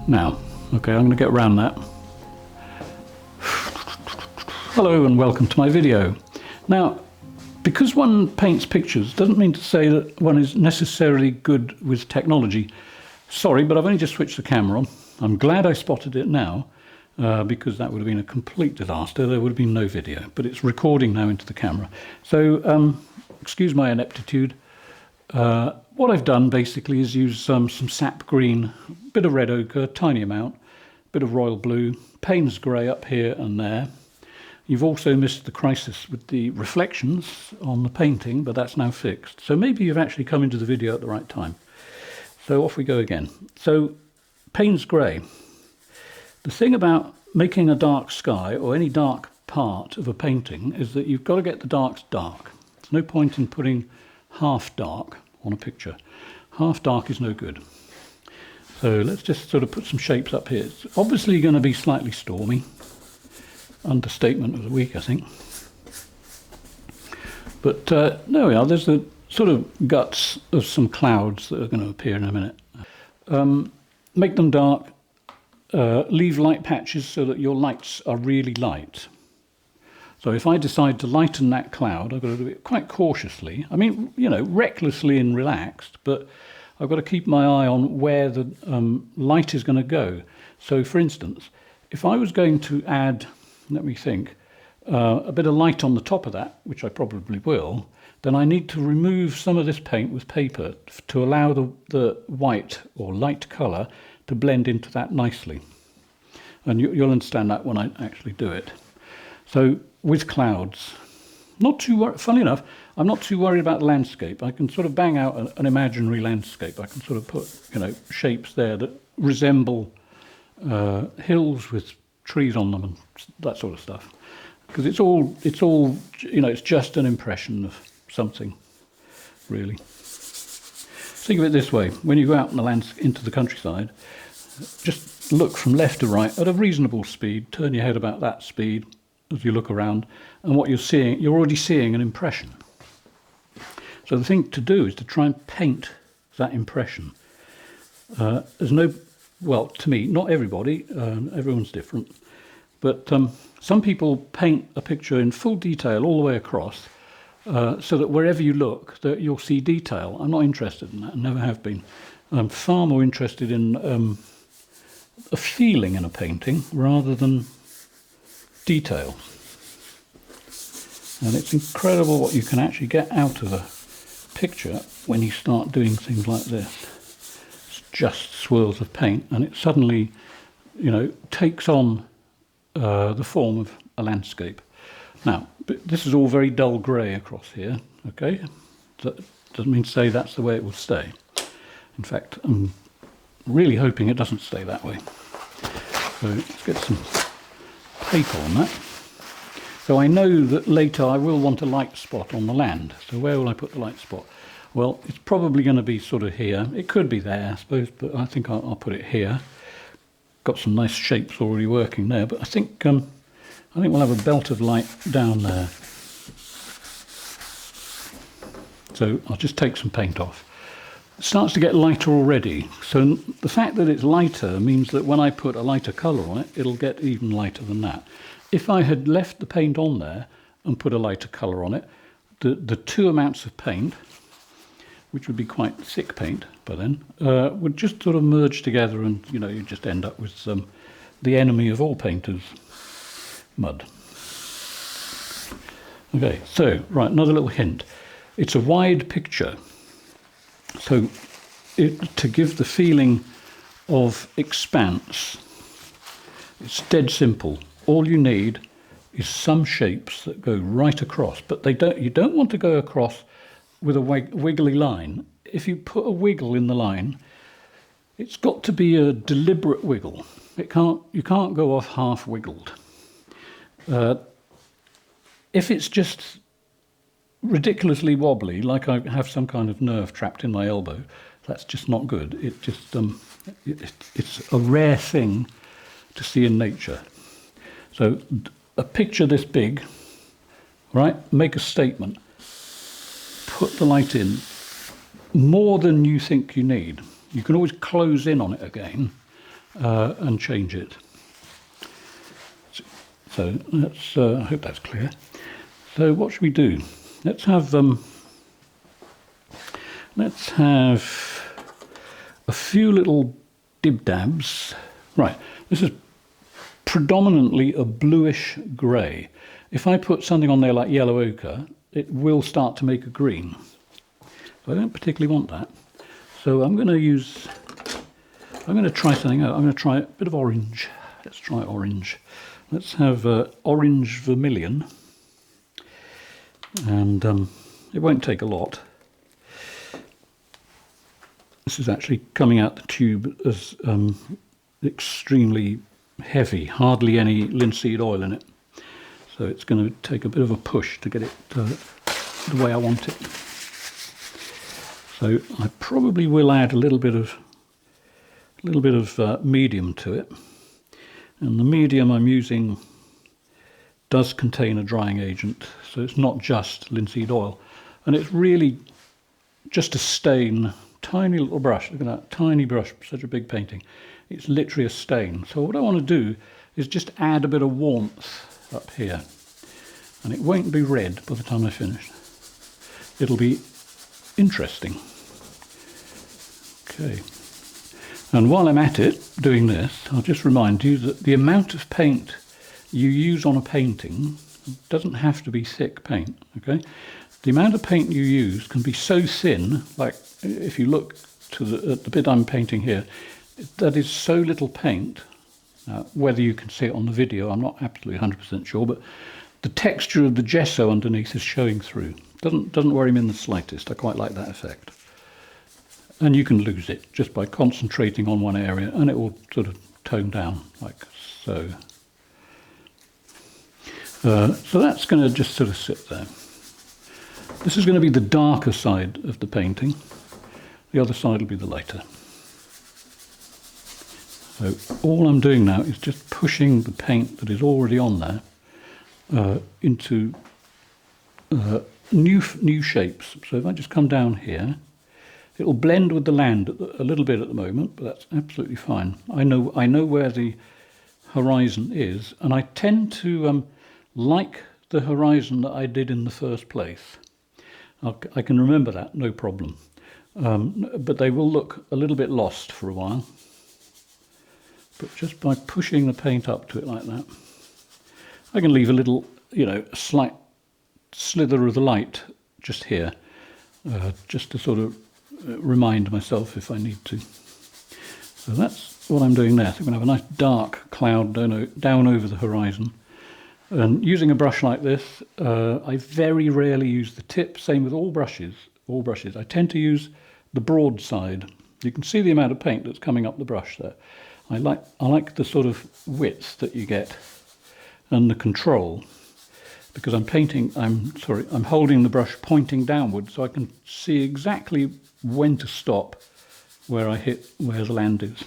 Now, okay, I'm going to get around that. Hello and welcome to my video. Now, because one paints pictures doesn't mean to say that one is necessarily good with technology. Sorry, but I've only just switched the camera on. I'm glad I spotted it now, because that would have been a complete disaster. There would have been no video, but it's recording now into the camera. So, excuse my ineptitude. What I've done basically is use some sap green, bit of red ochre, tiny amount, bit of royal blue, Payne's grey up here and there. You've also missed the crisis with the reflections on the painting, but that's now fixed. So maybe you've actually come into the video at the right time. So off we go again. So Payne's grey. The thing about making a dark sky or any dark part of a painting is that you've got to get the darks dark. There's no point in putting half dark on a picture. Half dark is no good. So let's just sort of put some shapes up here. It's obviously going to be slightly stormy. Understatement of the week, I think. But there we are. There's the sort of guts of some clouds that are going to appear in a minute. Make them dark. Leave light patches so that your lights are really light. So if I decide to lighten that cloud, I've got to do it quite cautiously. I mean, you know, recklessly and relaxed, but I've got to keep my eye on where the light is going to go. So for instance, if I was going to add, let me think, a bit of light on the top of that, which I probably will, then I need to remove some of this paint with paper to allow the white or light colour to blend into that nicely. And you'll understand that when I actually do it. So with clouds, not too worried. Funny enough, I'm not too worried about the landscape. I can sort of bang out an imaginary landscape. I can sort of put, you know, shapes there that resemble hills with trees on them and that sort of stuff. Because it's all, you know, it's just an impression of something, really. Think of it this way: when you go out in into the countryside, just look from left to right at a reasonable speed. Turn your head about that speed as you look around, and what you're already seeing an impression. So the thing to do is to try and paint that impression. There's no, well, to me, not everybody, everyone's different, but some people paint a picture in full detail all the way across, so that wherever you look, that you'll see detail. I'm not interested in that, and never have been. I'm far more interested in a feeling in a painting rather than detail. And it's incredible what you can actually get out of a picture when you start doing things like this. It's just swirls of paint, and it suddenly, you know, takes on the form of a landscape. Now, this is all very dull grey across here, okay? That doesn't mean to say that's the way it will stay. In fact, I'm really hoping it doesn't stay that way. So let's get some paper on that. So I know that later I will want a light spot on the land. So where will I put the light spot? Well, it's probably going to be sort of here. It could be there, I suppose, but I think I'll put it here. Got some nice shapes already working there, but I think we'll have a belt of light down there. So I'll just take some paint off. It starts to get lighter already. So the fact that it's lighter means that when I put a lighter colour on it, it'll get even lighter than that. If I had left the paint on there and put a lighter colour on it, the two amounts of paint, which would be quite thick paint by then, would just sort of merge together, and you know, you just end up with the enemy of all painters, mud. Okay, so right, another little hint. It's a wide picture, so to give the feeling of expanse, it's dead simple. All you need is some shapes that go right across, but you don't want to go across with a wiggly line. If you put a wiggle in the line, it's got to be a deliberate wiggle. You can't go off half wiggled. If it's just ridiculously wobbly, like I have some kind of nerve trapped in my elbow, that's just not good. It just it's a rare thing to see in nature. So a picture this big, right? Make a statement. Put the light in more than you think you need. You can always close in on it again, and change it. So let's, I hope that's clear. So what should we do? Let's have a few little dib-dabs. Right, this is predominantly a bluish grey. If I put something on there like yellow ochre, it will start to make a green. So I don't particularly want that. So I'm going to try something out. I'm going to try a bit of orange. Let's try orange. Let's have orange vermilion. And it won't take a lot. This is actually coming out the tube as extremely heavy, hardly any linseed oil in it. So it's going to take a bit of a push to get it the way I want it. So I probably will add a little bit of medium to it. And the medium I'm using does contain a drying agent, so it's not just linseed oil. And it's really just a stain, tiny little brush. Look at that, tiny brush, such a big painting. It's literally a stain. So what I want to do is just add a bit of warmth up here. And it won't be red by the time I finish. It'll be interesting. Okay. And while I'm at it, doing this, I'll just remind you that the amount of paint you use on a painting doesn't have to be thick paint, okay? The amount of paint you use can be so thin, like if you look to the bit I'm painting here, that is so little paint. Whether you can see it on the video, I'm not absolutely 100% sure, but the texture of the gesso underneath is showing through. Doesn't worry me in the slightest. I quite like that effect. And you can lose it just by concentrating on one area, and it will sort of tone down like so. So that's going to just sort of sit there. This is going to be the darker side of the painting. The other side will be the lighter. So all I'm doing now is just pushing the paint that is already on there into new shapes. So if I just come down here, it'll blend with the land a little bit at the moment, but that's absolutely fine. I know where the horizon is, and I tend to like the horizon that I did in the first place. I can remember that, no problem. But they will look a little bit lost for a while. But just by pushing the paint up to it like that, I can leave a little, a slight slither of the light just here, just to sort of remind myself if I need to. So that's what I'm doing there. So I'm going to have a nice dark cloud down over the horizon. And using a brush like this, I very rarely use the tip. Same with all brushes. I tend to use the broad side. You can see the amount of paint that's coming up the brush there. I like the sort of width that you get and the control, because I'm holding the brush pointing downwards, so I can see exactly when to stop where the land is.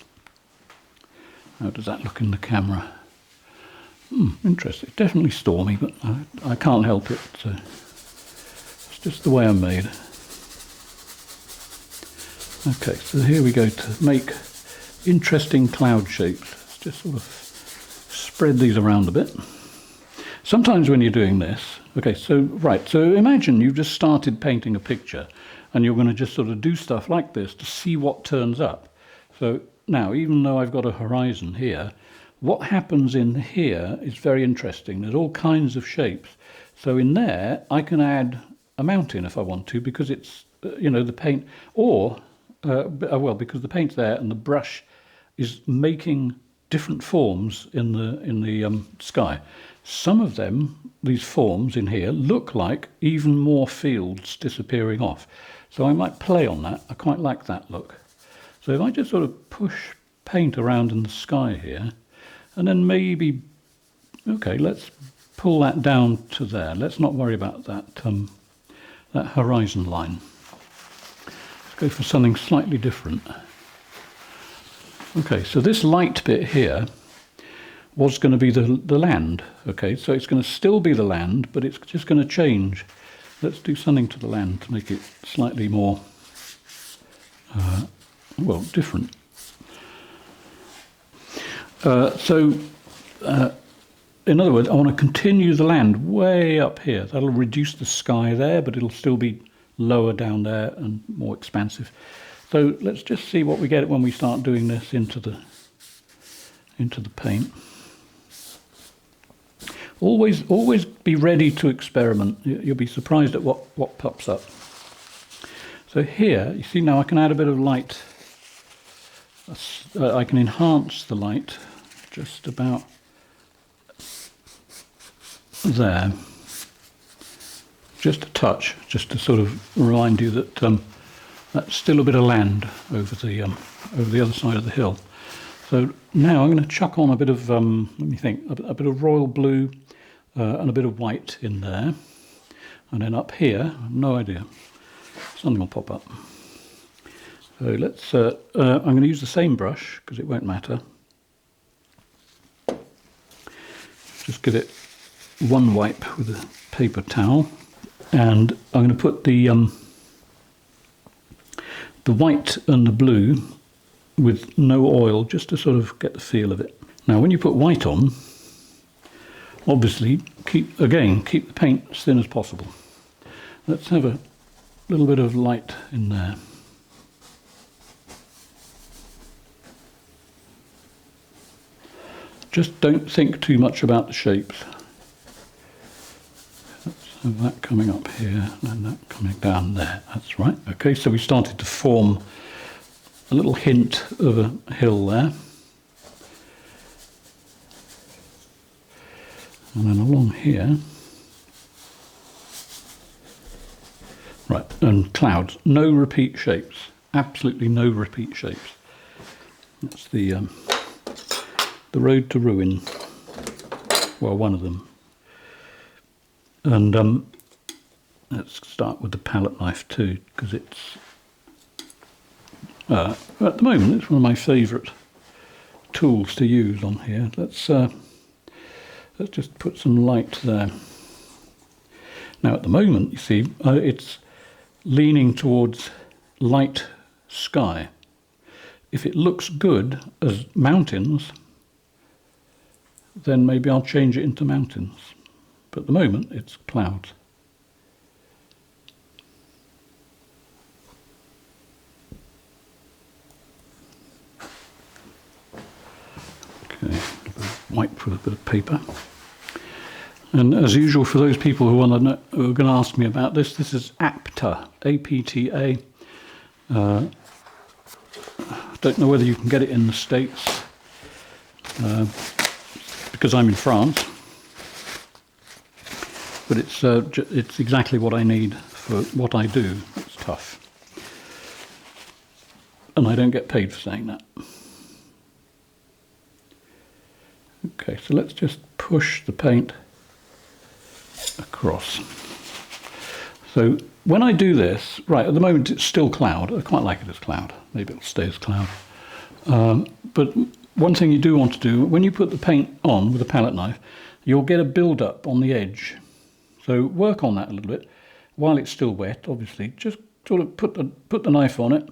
How does that look in the camera? Interesting. It's definitely stormy, but I can't help it. So it's just the way I'm made. Okay, so here we go to make interesting cloud shapes. Let's just sort of spread these around a bit. Sometimes when you're doing this, okay, so imagine you've just started painting a picture and you're going to just sort of do stuff like this to see what turns up. So now, even though I've got a horizon here, what happens in here is very interesting. There's all kinds of shapes. So in there, I can add a mountain if I want to, because it's, the paint, or, because the paint's there and the brush is making different forms in the sky. Some of them, these forms in here, look like even more fields disappearing off. So I might play on that. I quite like that look. So if I just sort of push paint around in the sky here, and then maybe, okay, let's pull that down to there. Let's not worry about that horizon line. Let's go for something slightly different. Okay, so this light bit here was going to be the land. Okay, so it's going to still be the land, but it's just going to change. Let's do something to the land to make it slightly more, different. In other words, I want to continue the land way up here. That'll reduce the sky there, but it'll still be lower down there and more expansive. So let's just see what we get when we start doing this into the paint. Always be ready to experiment. You'll be surprised at what pops up. So here, you see now I can add a bit of light. I can enhance the light just about there. Just a touch, just to sort of remind you that that's still a bit of land over the other side of the hill. So now I'm going to chuck on a bit of, let me think, a bit of royal blue and a bit of white in there. And then up here, I have no idea, something will pop up. So let's, I'm going to use the same brush because it won't matter. Just give it one wipe with a paper towel. And I'm going to put the white and the blue with no oil, just to sort of get the feel of it. Now when you put white on, obviously keep the paint as thin as possible. Let's have a little bit of light in there. Just don't think too much about the shapes. Let's have that coming up here and that coming down there. That's right. Okay, so we started to form a little hint of a hill there. And then along here. Right, and clouds. No repeat shapes. Absolutely no repeat shapes. That's the road to ruin. Well, one of them. And let's start with the palette knife too, because it's at the moment it's one of my favourite tools to use on here. Let's just put some light there. Now at the moment, you see, it's leaning towards light sky. If it looks good as mountains, then maybe I'll change it into mountains. But at the moment, it's clouds. Okay, wipe with a bit of paper. And as usual, for those people who are going to ask me about this, this is APTA, A-P-T-A. Don't know whether you can get it in the States, because I'm in France. But it's exactly what I need for what I do. It's tough. And I don't get paid for saying that. Okay, so let's just push the paint across. So when I do this, right, at the moment it's still cloud. I quite like it as cloud. Maybe it'll stay as cloud. But one thing you do want to do, when you put the paint on with a palette knife, you'll get a build-up on the edge. So work on that a little bit while it's still wet, obviously. Just sort of put the knife on it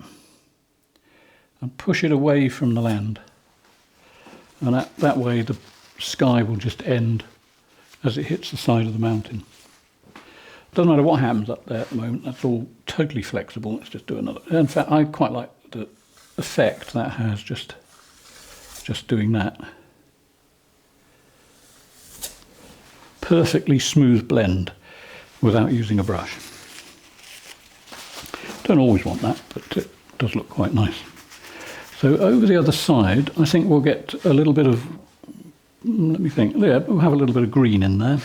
and push it away from the land. And that way the sky will just end as it hits the side of the mountain. Doesn't matter what happens up there at the moment, that's all totally flexible. Let's just do another. In fact, I quite like the effect that has just doing that. Perfectly smooth blend without using a brush. Don't always want that, but it does look quite nice. So over the other side, I think we'll get a little bit of, let me think, yeah, we'll have a little bit of green in there.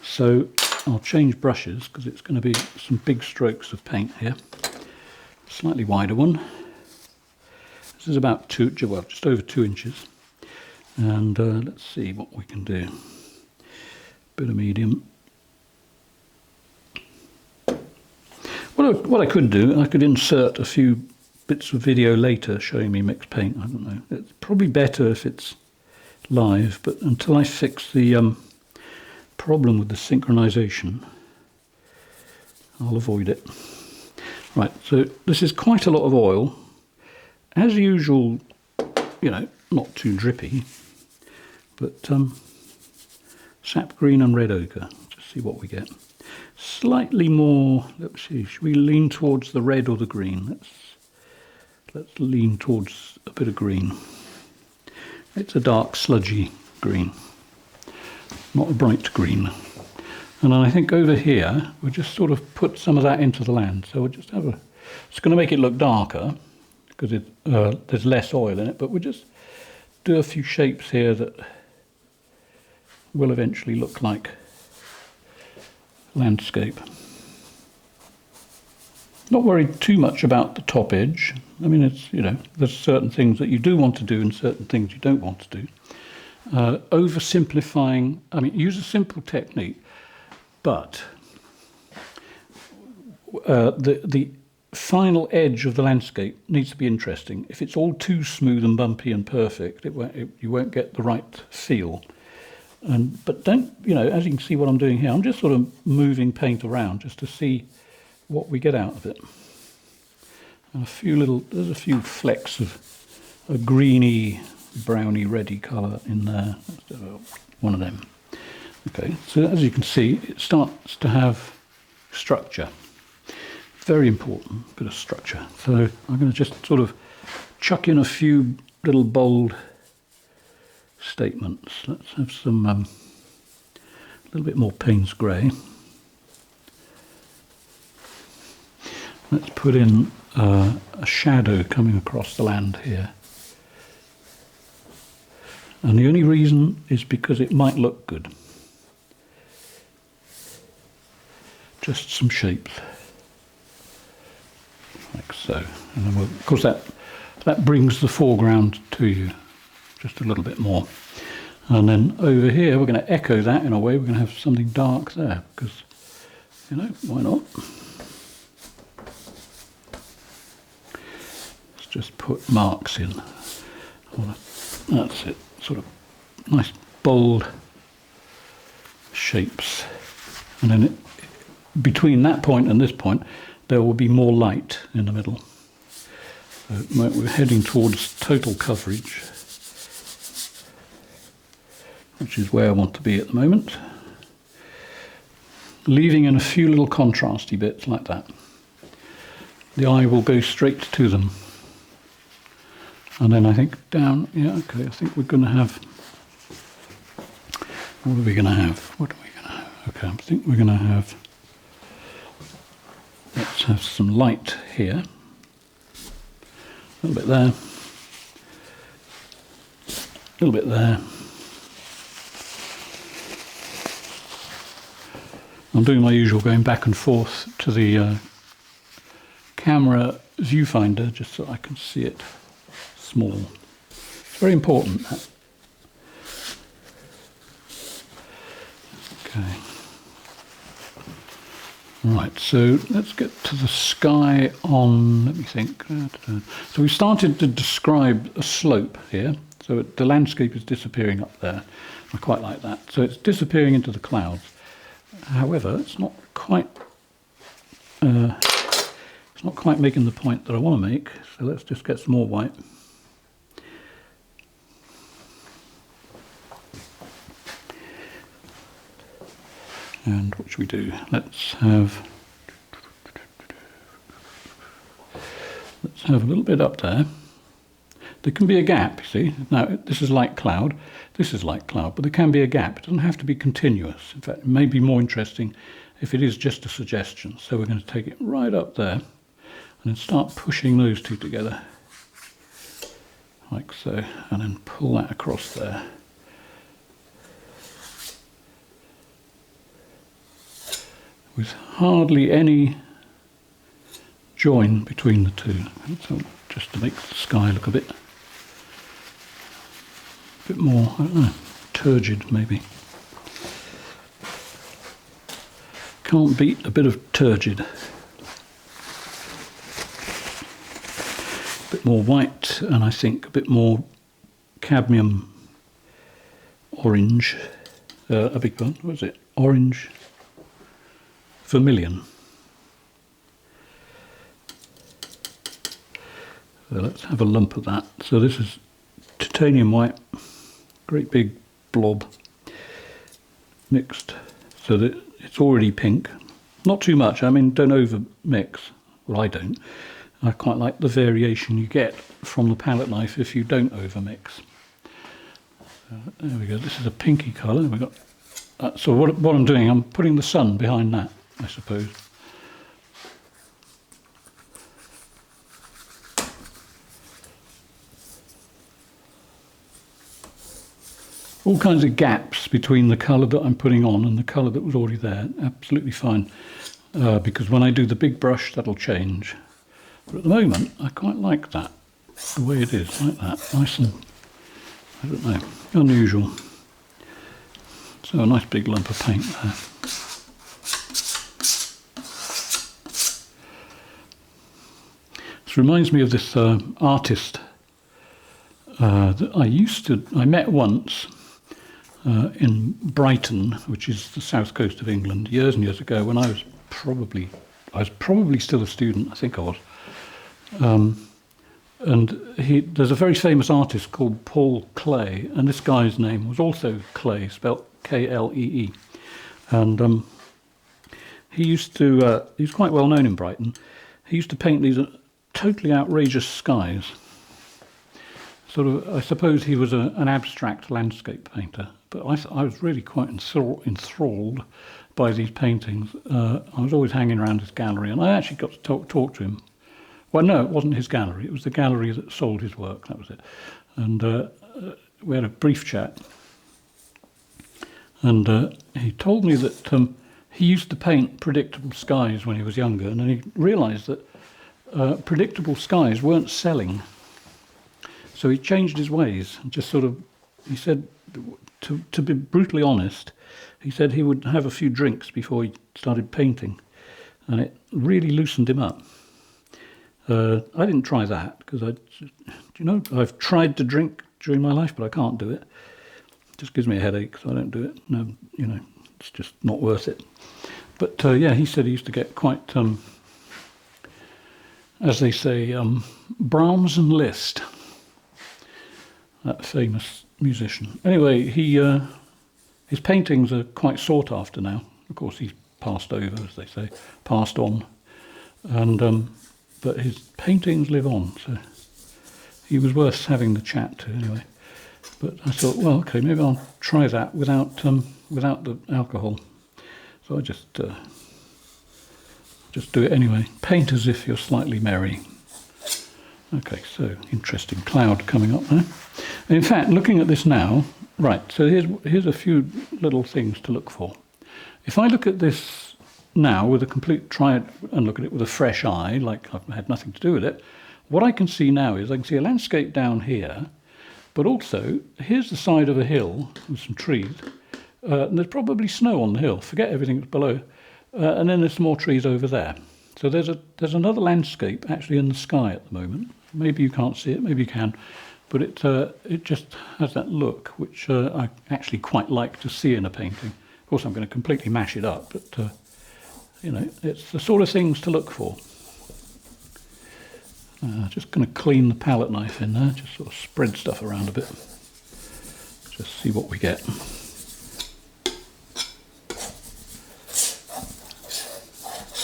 So I'll change brushes because it's going to be some big strokes of paint here. Slightly wider one. This is about just over 2 inches. And let's see what we can do. Bit of medium. What I could do, I could insert a few bits of video later showing me mixed paint. I don't know. It's probably better if it's live, but until I fix the problem with the synchronization, I'll avoid it. Right, so this is quite a lot of oil. As usual you know, not too drippy, but sap green and red ochre. Just see what we get. Slightly more, let's see, should we lean towards the red or the green? Let's lean towards a bit of green. It's a dark sludgy green, not a bright green. And I think over here, we'll just sort of put some of that into the land. So we'll just have it's going to make it look darker because there's less oil in it, but we'll just do a few shapes here that will eventually look like landscape. Not worried too much about the top edge. I mean, it's, you know, there's certain things that you do want to do and certain things you don't want to do. Oversimplifying, I mean, use a simple technique, but the final edge of the landscape needs to be interesting. If it's all too smooth and bumpy and perfect, you won't get the right feel. But don't, you know, as you can see what I'm doing here, I'm just sort of moving paint around just to see what we get out of it. And there's a few flecks of a greeny, browny, reddy colour in there. One of them. Okay, so as you can see, it starts to have structure. Very important bit of structure. So I'm going to just sort of chuck in a few little bold statements. Let's have some a little bit more Payne's grey. Let's put in a shadow coming across the land here. And the only reason is because it might look good. Just some shapes. Like so. And then of course that brings the foreground to you just a little bit more. And then over here we're going to echo that in a way. We're going to have something dark there because, you know, why not? Let's just put marks in. That's it. Sort of nice bold shapes. And then between that point and this point there will be more light in the middle. So we're heading towards total coverage, which is where I want to be at the moment. Leaving in a few little contrasty bits like that. The eye will go straight to them. And then I think down, yeah, okay, I think we're going to have, what are we going to have? What are we going to have? Okay, I think we're going to have, let's have some light here. A little bit there. A little bit there. I'm doing my usual going back and forth to the camera viewfinder just so I can see it small. It's very important, that. Okay. Right, so let's get to the sky on, let me think. So we started to describe a slope here. So the landscape is disappearing up there. I quite like that. So it's disappearing into the clouds. However, it's not quite making the point that I want to make. So let's just get some more white. And what should we do? Let's have a little bit up there. There can be a gap, you see. Now, this is light cloud, this is light cloud, but there can be a gap. It doesn't have to be continuous. In fact, it may be more interesting if it is just a suggestion. So we're going to take it right up there and then start pushing those two together, like so, and then pull that across there. With hardly any join between the two, so just to make the sky look a bit more, I don't know, turgid maybe. Can't beat a bit of turgid. A bit more white, and I think a bit more cadmium orange. A big one, what was it? Orange vermilion. So let's have a lump of that. So this is titanium white, great big blob, mixed so that it's already pink. Not too much, I mean, don't over mix. Well, I don't. I quite like the variation you get from the palette knife if you don't over mix. There we go, this is a pinky colour. We've got, so what I'm doing, I'm putting the sun behind that, I suppose. All kinds of gaps between the colour that I'm putting on and the colour that was already there. Absolutely fine, because when I do the big brush, that'll change. But at the moment, I quite like that, the way it is, like that, nice and, I don't know, unusual. So a nice big lump of paint there. This reminds me of this artist that I met once in Brighton, which is the south coast of England, years and years ago when I was probably still a student, I think I was. And there's a very famous artist called Paul Klee, and this guy's name was also Klee, spelt K-L-E-E. And he was quite well known in Brighton. He used to paint these totally outrageous skies. Sort of, I suppose he was an abstract landscape painter, but I was really quite enthralled by these paintings. I was always hanging around his gallery, and I actually got to talk to him. Well, no, it wasn't his gallery. It was the gallery that sold his work. That was it. And we had a brief chat. And he told me that he used to paint predictable skies when he was younger, and then he realised that predictable skies weren't selling. So he changed his ways and just sort of, he said, to be brutally honest, he said he would have a few drinks before he started painting, and it really loosened him up. I didn't try that because I've tried to drink during my life, but I can't do it. It just gives me a headache, so I don't do it. No, it's just not worth it. But yeah, he said he used to get quite, as they say, Brahms and Liszt, that famous musician. Anyway, his paintings are quite sought after now. Of course, he's passed over, as they say, passed on, and but his paintings live on. So he was worth having the chat to anyway. But I thought, well, okay, maybe I'll try that without the alcohol. So I just do it anyway. Paint as if you're slightly merry. Okay, so interesting cloud coming up there. In fact, looking at this now, right, so here's a few little things to look for. If I look at this now with try it and look at it with a fresh eye, like I've had nothing to do with it, what I can see now is I can see a landscape down here, but also here's the side of a hill with some trees, and there's probably snow on the hill, forget everything that's below, and then there's some more trees over there. So there's another landscape actually in the sky at the moment. Maybe you can't see it, maybe you can, but it just has that look which I actually quite like to see in a painting. Of course, I'm going to completely mash it up, but it's the sort of things to look for. Just going to clean the palette knife in there, just sort of spread stuff around a bit. Just see what we get.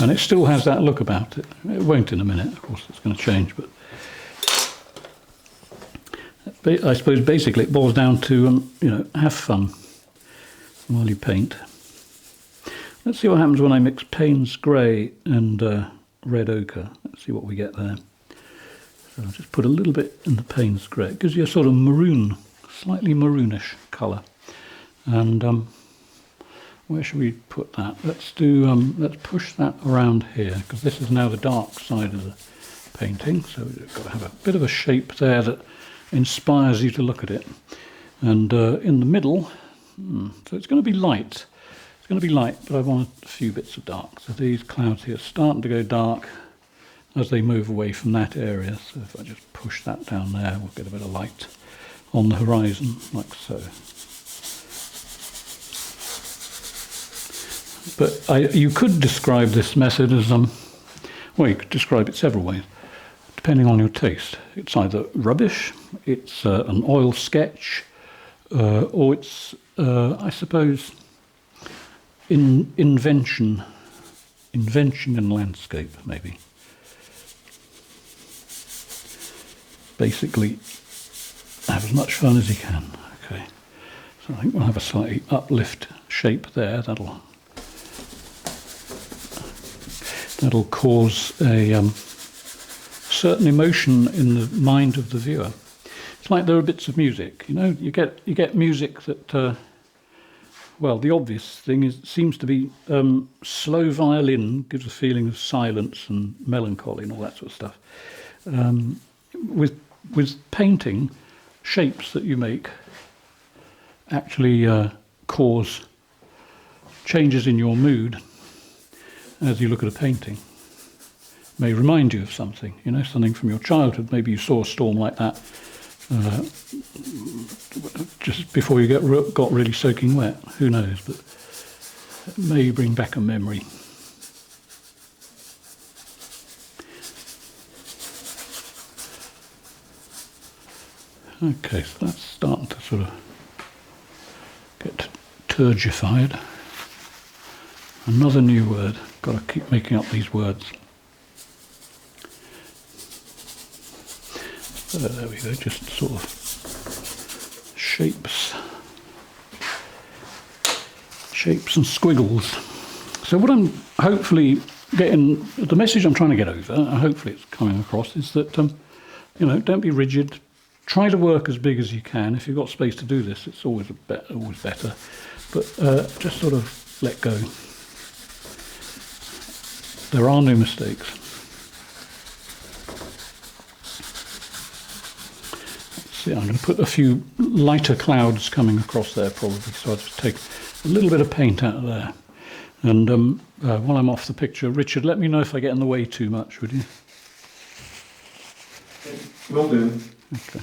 And it still has that look about it. It won't in a minute, of course, it's going to change, but I suppose basically it boils down to, have fun while you paint. Let's see what happens when I mix Payne's grey and red ochre. Let's see what we get there. So I'll just put a little bit in the Payne's grey. It gives you a sort of maroon, slightly maroonish colour. And where should we put that? Let's push that around here, because this is now the dark side of the painting. So we've got to have a bit of a shape there that inspires you to look at it. And in the middle, so it's going to be light. It's going to be light, but I want a few bits of dark. So these clouds here are starting to go dark as they move away from that area. So if I just push that down there, we'll get a bit of light on the horizon, like so. But you could describe this method as, well, you could describe it several ways. depending on your taste. It's either rubbish, it's an oil sketch, or it's, I suppose, invention in landscape, maybe. Basically, have as much fun as you can. Okay, so I think we'll have a slightly uplift shape there. That'll cause a certain emotion in the mind of the viewer. It's like there are bits of music, you know. You get music that, well, the obvious thing seems to be slow violin gives a feeling of silence and melancholy and all that sort of stuff. With painting, shapes that you make actually cause changes in your mood as you look at a painting. May remind you of something, you know, something from your childhood. Maybe you saw a storm like that just before you got really soaking wet. Who knows? But it may bring back a memory. Okay, so that's starting to sort of get turgified. Another new word. Got to keep making up these words. There we go, just sort of shapes and squiggles. So what I'm hopefully getting, the message I'm trying to get over, hopefully it's coming across, is that, you know, don't be rigid. Try to work as big as you can. If you've got space to do this, it's always better. But just sort of let go. There are no mistakes. Let's see, I'm going to put a few lighter clouds coming across there probably, so I'll just take a little bit of paint out of there. And while I'm off the picture, Richard, let me know if I get in the way too much, would you? Will do. Okay.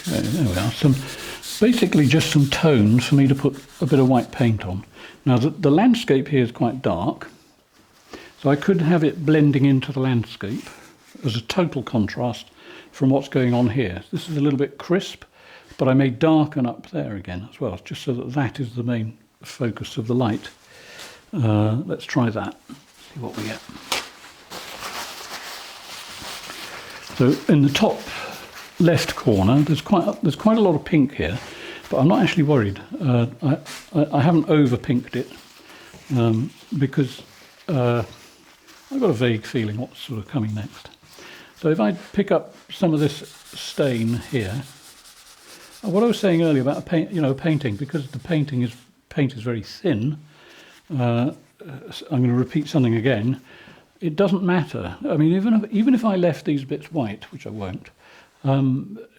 Okay, there we are. Basically just some tones for me to put a bit of white paint on. Now the landscape here is quite dark, so I could have it blending into the landscape as a total contrast from what's going on here. This is a little bit crisp, but I may darken up there again as well, just so that that is the main focus of the light. Let's try that, see what we get. So in the top left corner, there's quite a lot of pink here, but I'm not actually worried. I haven't over pinked it because I've got a vague feeling what's sort of coming next. So if I pick up some of this stain here, what I was saying earlier about painting, because the paint is very thin, I'm going to repeat something again. It doesn't matter. I mean, even if I left these bits white, which I won't,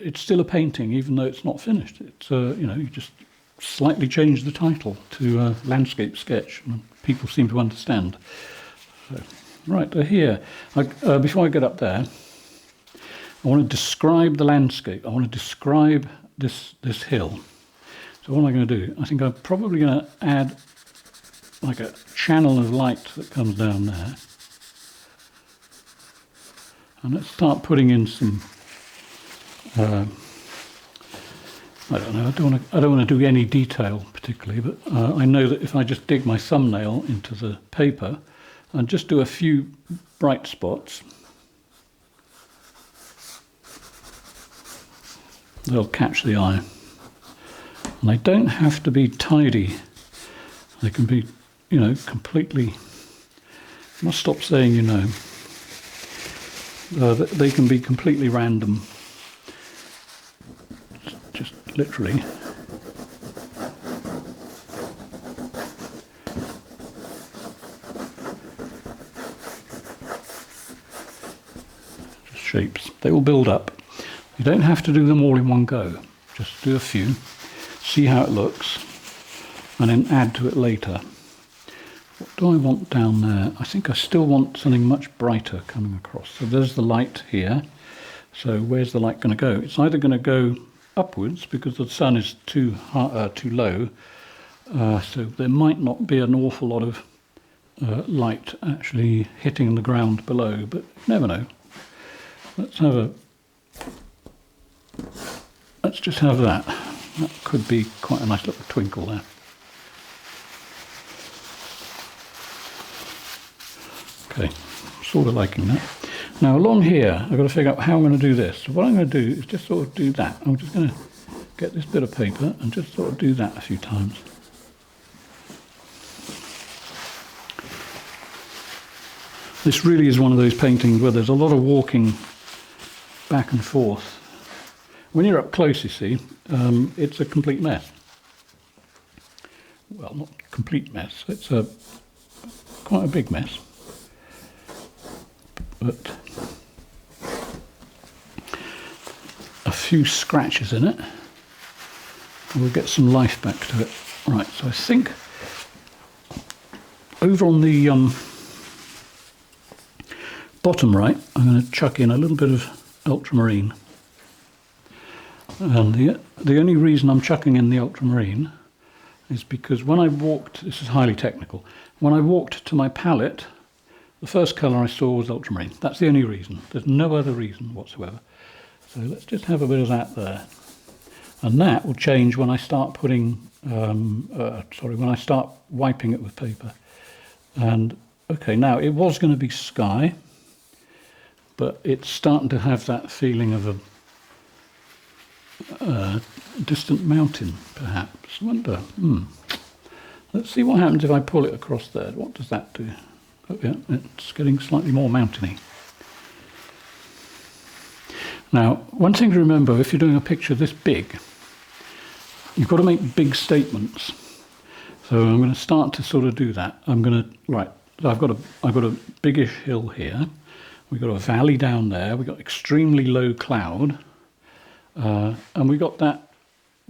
it's still a painting, even though it's not finished. It's you just slightly change the title to landscape sketch, and people seem to understand. So, right here, before I get up there, I want to describe the landscape. I want to describe this hill. So what am I going to do? I think I'm probably going to add like a channel of light that comes down there. And let's start putting in some, I don't know, I don't want to do any detail particularly, but I know that if I just dig my thumbnail into the paper and just do a few bright spots, they'll catch the eye. And they don't have to be tidy. They can be, completely, I must stop saying they can be completely random. Just literally. Just shapes. They will build up. You don't have to do them all in one go. Just do a few, see how it looks, and then add to it later. What do I want down there? I think I still want something much brighter coming across. So there's the light here. So where's the light going to go? It's either going to go upwards because the sun is too low, so there might not be an awful lot of light actually hitting the ground below, but you never know. Let's just have that. That could be quite a nice little twinkle there. Okay, sort of liking that. Now along here, I've got to figure out how I'm going to do this. So what I'm going to do is just sort of do that. I'm just going to get this bit of paper and just sort of do that a few times. This really is one of those paintings where there's a lot of walking back and forth. When you're up close, you see, it's a complete mess. Well, not a complete mess, it's quite a big mess. But a few scratches in it, and we'll get some life back to it. Right, so I think over on the bottom right, I'm going to chuck in a little bit of ultramarine. And the only reason I'm chucking in the ultramarine is because when I walked, this is highly technical, when I walked to my palette, the first colour I saw was ultramarine. That's the only reason. There's no other reason whatsoever. So let's just have a bit of that there. And that will change when I start putting, when I start wiping it with paper. And okay, now it was going to be sky, but it's starting to have that feeling of a distant mountain, perhaps. I wonder. Let's see what happens if I pull it across there. What does that do? Oh yeah, it's getting slightly more mountainy. Now, one thing to remember, if you're doing a picture this big, you've got to make big statements. So I'm going to start to sort of do that. I'm going to, right, so I've got a biggish hill here. We've got a valley down there. We've got extremely low cloud. And we got that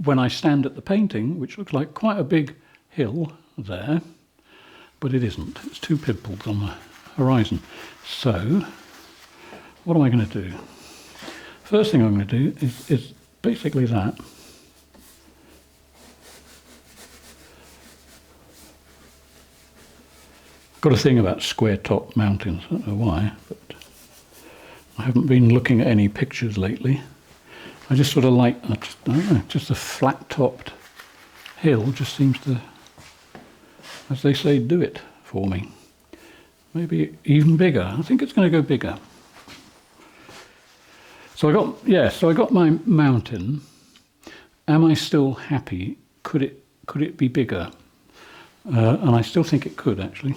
when I stand at the painting, which looks like quite a big hill there, but it isn't. It's two pimples on the horizon. So what am I going to do? First thing I'm going to do is basically that. I've got a thing about square top mountains. I don't know why, but I haven't been looking at any pictures lately. I just sort of like, I don't know, just a flat-topped hill just seems to, as they say, do it for me. Maybe even bigger. I think it's going to go bigger. So I got my mountain. Am I still happy? Could it be bigger? And I still think it could, actually.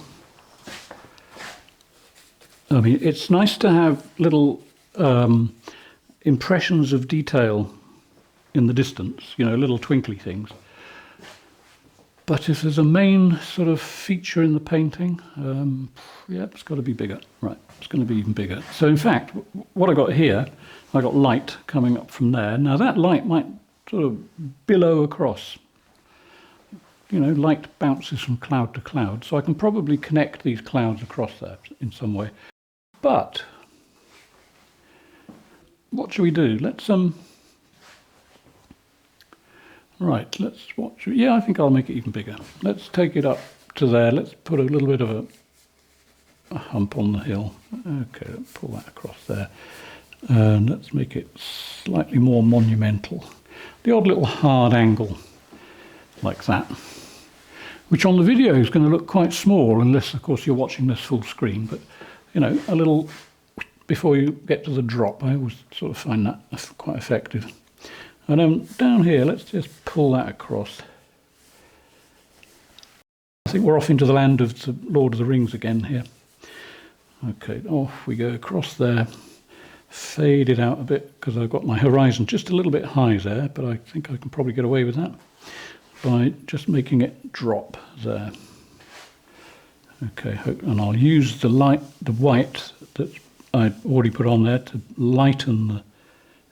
I mean, it's nice to have little impressions of detail in the distance, you know, little twinkly things. But if there's a main sort of feature in the painting, yeah, it's got to be bigger. Right, it's going to be even bigger. So in fact, what I got here, I got light coming up from there. Now that light might sort of billow across. You know, light bounces from cloud to cloud, so I can probably connect these clouds across there in some way. But what shall we do? Let's right, let's watch. Yeah, I think I'll make it even bigger. Let's take it up to there. Let's put a little bit of a hump on the hill. Okay, let's pull that across there. And let's make it slightly more monumental. The odd little hard angle like that, which on the video is going to look quite small unless, of course, you're watching this full screen. But, you know, a little before you get to the drop, I always sort of find that quite effective. And then down here, let's just pull that across. I think we're off into the land of the Lord of the Rings again here. Okay, off we go across there. Fade it out a bit because I've got my horizon just a little bit high there, but I think I can probably get away with that by just making it drop there. Okay, and I'll use the white that I already put on there to lighten the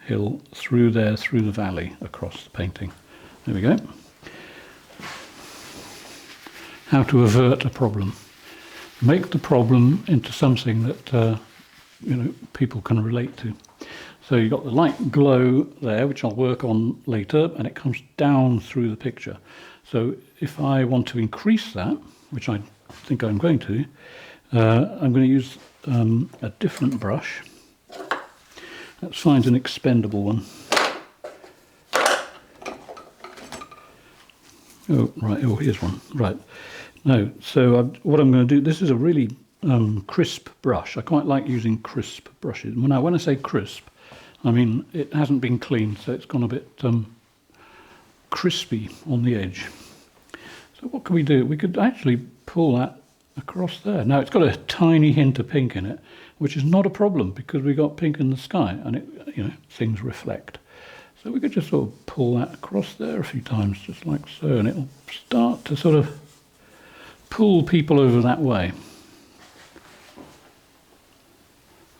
hill through there, through the valley, across the painting. There we go. How to avert a problem. Make the problem into something that you know, people can relate to. So you've got the light glow there, which I'll work on later, and it comes down through the picture. So if I want to increase that, which I think I'm going to use a different brush. Let's find an expendable one. Oh, right, oh, here's one. Right. No, so what I'm going to do, this is a really crisp brush. I quite like using crisp brushes. Now, when I say crisp, I mean it hasn't been cleaned, so it's gone a bit crispy on the edge. So what can we do? We could actually pull that across there. Now, it's got a tiny hint of pink in it, which is not a problem because we've got pink in the sky and it, you know, things reflect. So we could just sort of pull that across there a few times, just like so, and it'll start to sort of pull people over that way.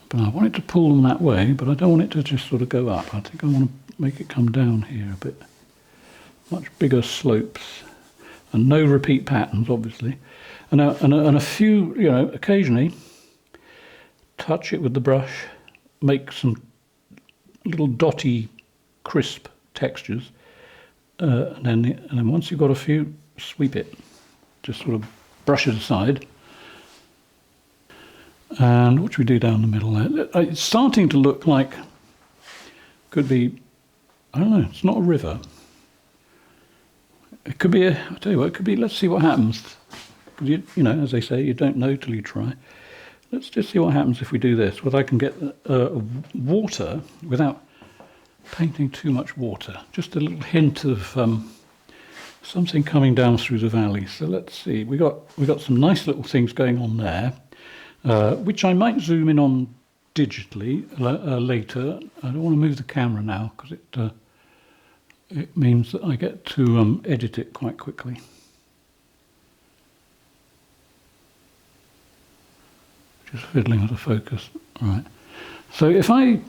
But I want it to pull them that way, but I don't want it to just sort of go up. I think I want to make it come down here a bit. Much bigger slopes. And no repeat patterns, obviously. And a few, you know, occasionally, touch it with the brush, make some little dotty, crisp textures, and then once you've got a few, sweep it. Just sort of brush it aside. And what should we do down the middle there? It's starting to look like, could be, I don't know, it's not a river. It could be, I'll tell you what, it could be, let's see what happens. You know, as they say, you don't know till you try. Let's just see what happens if we do this. Whether I can get water without painting too much water. Just a little hint of something coming down through the valley. So let's see. We got some nice little things going on there, which I might zoom in on digitally later. I don't want to move the camera now because it means that I get to edit it quite quickly. Just fiddling with the focus. Right. So if I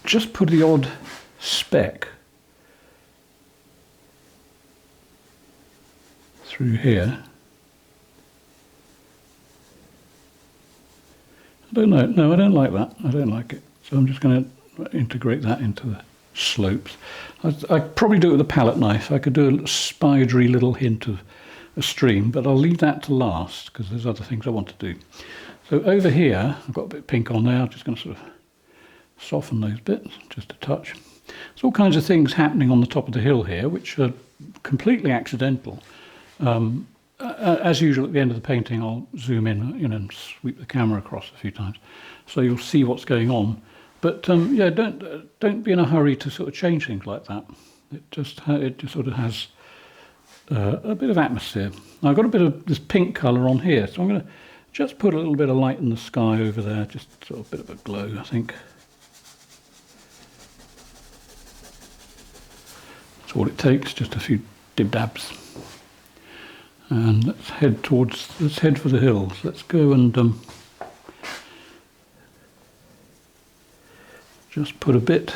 just put the odd speck through here. I don't know. No, I don't like that. I don't like it. So I'm just going to integrate that into the slopes. I'd probably do it with a palette knife. I could do a spidery little hint of a stream, but I'll leave that to last because there's other things I want to do. So over here, I've got a bit of pink on there. I'm just going to sort of soften those bits, just a touch. There's all kinds of things happening on the top of the hill here, which are completely accidental. As usual, at the end of the painting, I'll zoom in, you know, and sweep the camera across a few times, so you'll see what's going on. But yeah, don't be in a hurry to sort of change things like that. It just sort of has a bit of atmosphere. Now, I've got a bit of this pink colour on here, so I'm going to just put a little bit of light in the sky over there, just sort of a bit of a glow, I think. That's all it takes, just a few dib-dabs. And let's head for the hills. Let's go and just put a bit,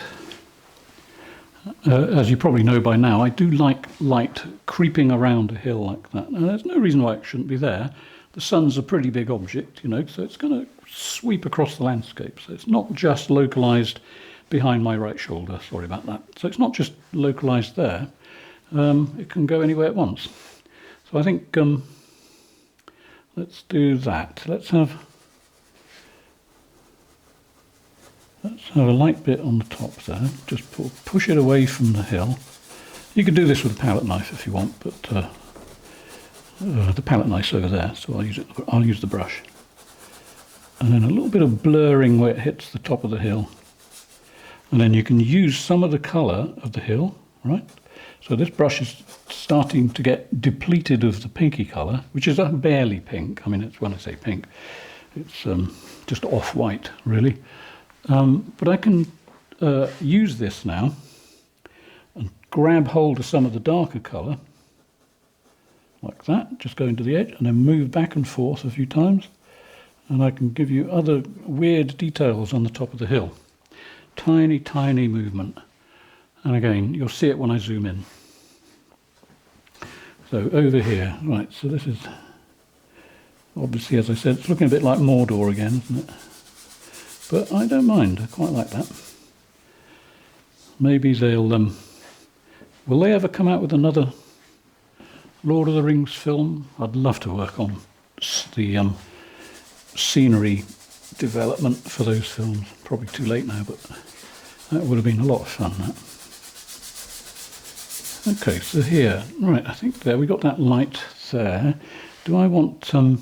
as you probably know by now, I do like light creeping around a hill like that. Now, there's no reason why it shouldn't be there. The sun's a pretty big object, you know, so it's going to sweep across the landscape. So it's not just localised behind my right shoulder, sorry about that. So it's not just localised there. It can go anywhere it wants. So I think let's do that. Let's have a light bit on the top there. Just push it away from the hill. You could do this with a palette knife if you want, but the palette knife's over there, so I'll use the brush. And then a little bit of blurring where it hits the top of the hill. And then you can use some of the colour of the hill, right? So this brush is starting to get depleted of the pinky colour, which is barely pink. I mean, it's when I say pink, it's just off-white, really. But I can use this now and grab hold of some of the darker colour, like that, just go into the edge, and then move back and forth a few times. And I can give you other weird details on the top of the hill. Tiny, tiny movement. And again, you'll see it when I zoom in. So over here, right, so this is, obviously, as I said, it's looking a bit like Mordor again, isn't it? But I don't mind, I quite like that. maybe they'll... will they ever come out with another Lord of the Rings film? I'd love to work on the scenery development for those films. Probably too late now, but that would have been a lot of fun, that. Okay, so here, right, I think there, we got that light there. Do I want, I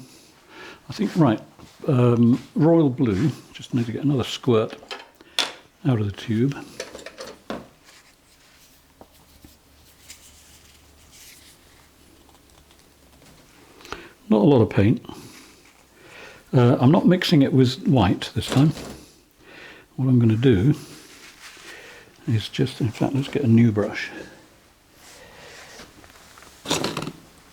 think, right, royal blue. Just need to get another squirt out of the tube. Not a lot of paint. I'm not mixing it with white this time. What I'm going to do is just, in fact, let's get a new brush.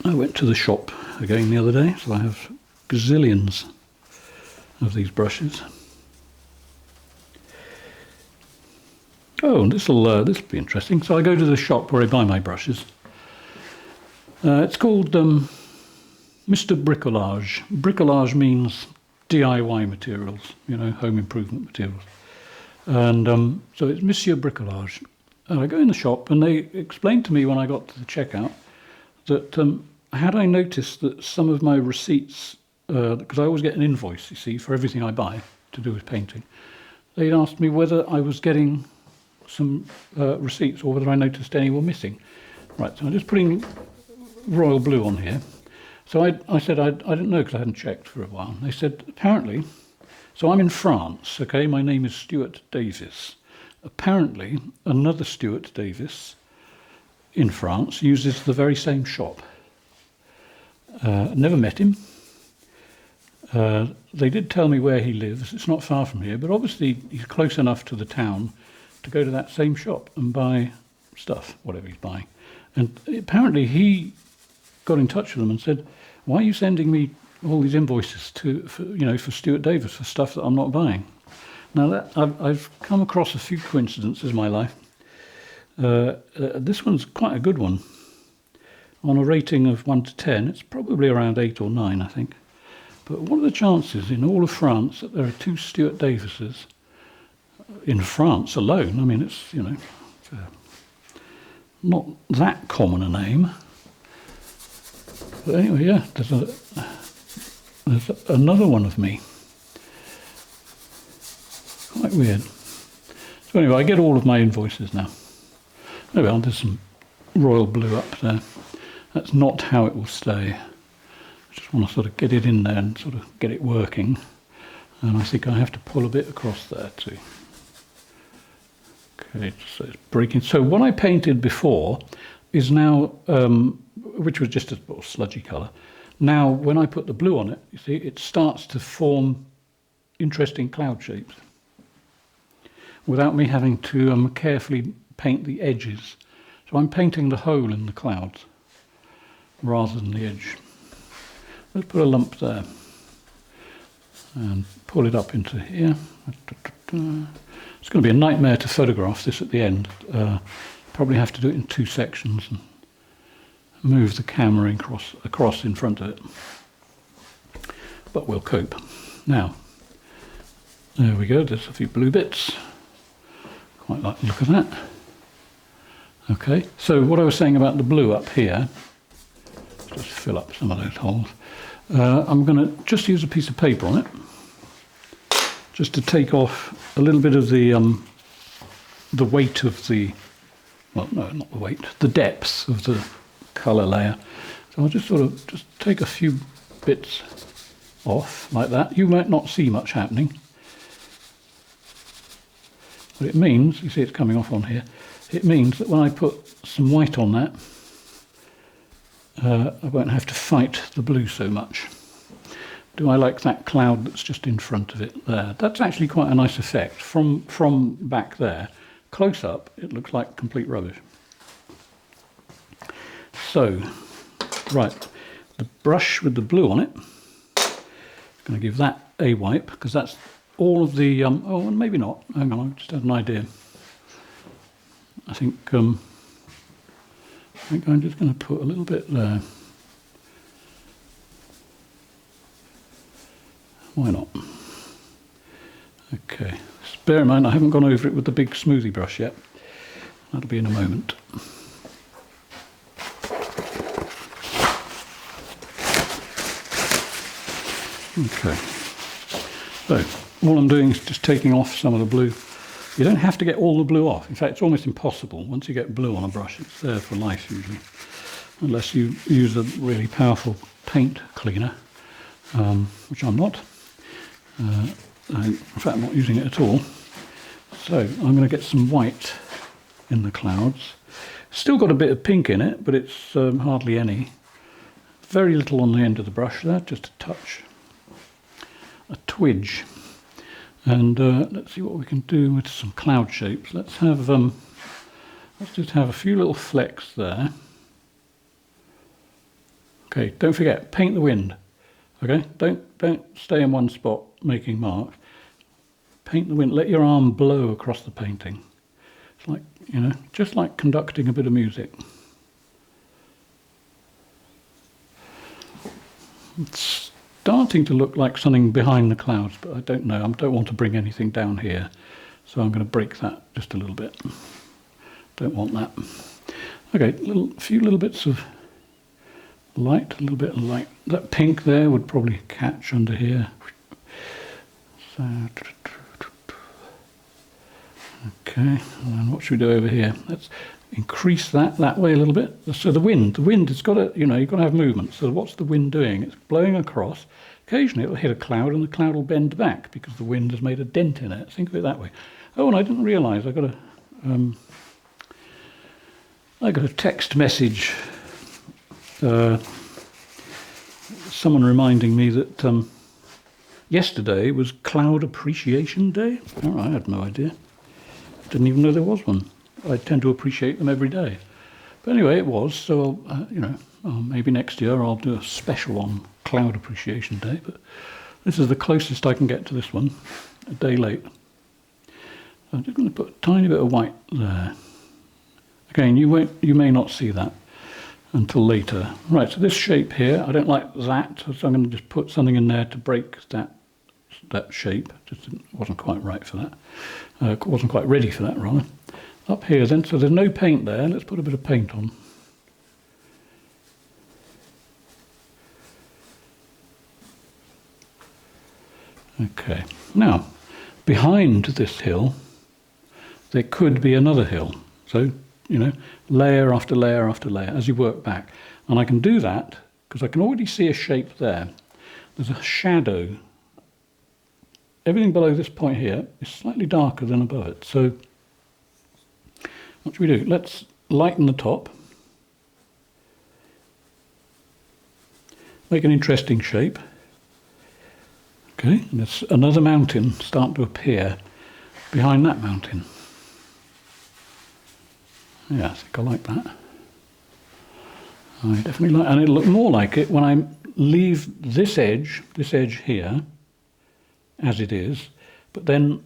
I went to the shop again the other day, so I have gazillions of these brushes. Oh, and this'll be interesting. So I go to the shop where I buy my brushes. It's called Mr. Bricolage. Bricolage means DIY materials, you know, home improvement materials. And so it's Monsieur Bricolage. And I go in the shop and they explained to me when I got to the checkout that had I noticed that some of my receipts, because I always get an invoice, you see, for everything I buy to do with painting, they'd asked me whether I was getting some receipts or whether I noticed any were missing. Right, so I'm just putting royal blue on here. So I said I didn't know because I hadn't checked for a while. They said, apparently, so I'm in France, okay, my name is Stuart Davies. Apparently, another Stuart Davies in France uses the very same shop. Never met him. They did tell me where he lives. It's not far from here, but obviously he's close enough to the town to go to that same shop and buy stuff, whatever he's buying. And apparently he got in touch with them and said, why are you sending me all these invoices for Stuart Davies for stuff that I'm not buying? Now, I've come across a few coincidences in my life. This one's quite a good one. On a rating of 1 to 10, it's probably around 8 or 9, I think. But what are the chances in all of France that there are 2 Stuart Davieses in France alone? I mean, it's, you know, not that common a name. But anyway, yeah, there's another one of me. Quite weird. So anyway, I get all of my invoices now. Oh well, there's some royal blue up there. That's not how it will stay. I just want to sort of get it in there and sort of get it working. And I think I have to pull a bit across there too. Okay, so it's breaking. So what I painted before is now, which was just a sort of sludgy colour. Now, when I put the blue on it, you see, it starts to form interesting cloud shapes without me having to carefully paint the edges. So I'm painting the hole in the clouds rather than the edge. Let's put a lump there and pull it up into here. It's going to be a nightmare to photograph this at the end. Probably have to do it in 2 sections and move the camera across in front of it. But we'll cope. Now, there we go, there's a few blue bits. Quite like the look of that. Okay, so what I was saying about the blue up here, just fill up some of those holes. I'm going to just use a piece of paper on it, just to take off a little bit of the weight of the, well, no, not the weight, the depth of the colour layer. So I'll just sort of just take a few bits off like that. You might not see much happening, but it means, you see it's coming off on here, it means that when I put some white on that, I won't have to fight the blue so much. Do I like that cloud that's just in front of it there? That's actually quite a nice effect. From back there, close up, it looks like complete rubbish. So, right, the brush with the blue on it, I'm going to give that a wipe, because that's all of the, oh, maybe not, hang on, I just had an idea. I think I'm just going to put a little bit there. Why not? Okay, just bear in mind I haven't gone over it with the big smoothie brush yet. That'll be in a moment. Okay, so all I'm doing is just taking off some of the blue. You don't have to get all the blue off. In fact, it's almost impossible. Once you get blue on a brush, it's there for life usually, unless you use a really powerful paint cleaner, which I'm not. In fact, I'm not using it at all. So I'm going to get some white in the clouds. Still got a bit of pink in it, but it's hardly any. Very little on the end of the brush there, just a touch. A twidge. And let's see what we can do with some cloud shapes. Let's just have a few little flecks there. Okay, don't forget, paint the wind. Okay, don't stay in one spot making marks. Paint the wind. Let your arm blow across the painting. It's like, you know, just like conducting a bit of music. It's starting to look like something behind the clouds, but I don't know. I don't want to bring anything down here, so I'm going to break that just a little bit. Don't want that. Okay, a few little bits of light, a little bit of light. That pink there would probably catch under here. So, okay, and then what should we do over here? Let's increase that way a little bit. So the wind has got to, you know, you've got to have movement. So what's the wind doing? It's blowing across. Occasionally it will hit a cloud and the cloud will bend back because the wind has made a dent in it. Think of it that way. Oh, and I didn't realise I got a text message. Someone reminding me that yesterday was Cloud Appreciation Day. Oh, I had no idea. Didn't even know there was one. I tend to appreciate them every day. But anyway, it was, so you know, maybe next year I'll do a special on Cloud Appreciation Day, but this is the closest I can get to this one, a day late. I'm just going to put a tiny bit of white there. Again, you may not see that until later. Right, so this shape here, I don't like that, so I'm going to just put something in there to break that shape. Just wasn't quite right for that. Wasn't quite ready for that, rather. Up here then, so there's no paint there. Let's put a bit of paint on. Okay, now behind this hill there could be another hill. So, you know, layer after layer after layer as you work back. And I can do that because I can already see a shape there. There's a shadow. Everything below this point here is slightly darker than above it. So what should we do? Let's lighten the top. Make an interesting shape. Okay, and there's another mountain starting to appear behind that mountain. Yeah, I think I like that. I definitely like, and it'll look more like it when I leave this edge here, as it is, but then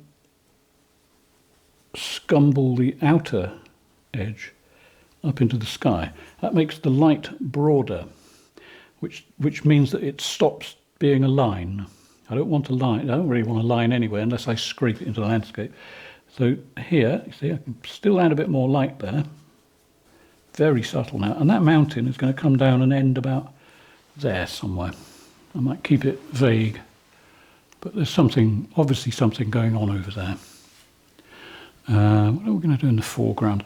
scumble the outer edge up into the sky. That makes the light broader, which means that it stops being a line. I don't want a line. I don't really want a line anyway, unless I scrape it into the landscape. So here, you see, I can still add a bit more light there. Very subtle now. And that mountain is going to come down and end about there somewhere. I might keep it vague, but there's something, obviously something going on over there. What are we going to do in the foreground?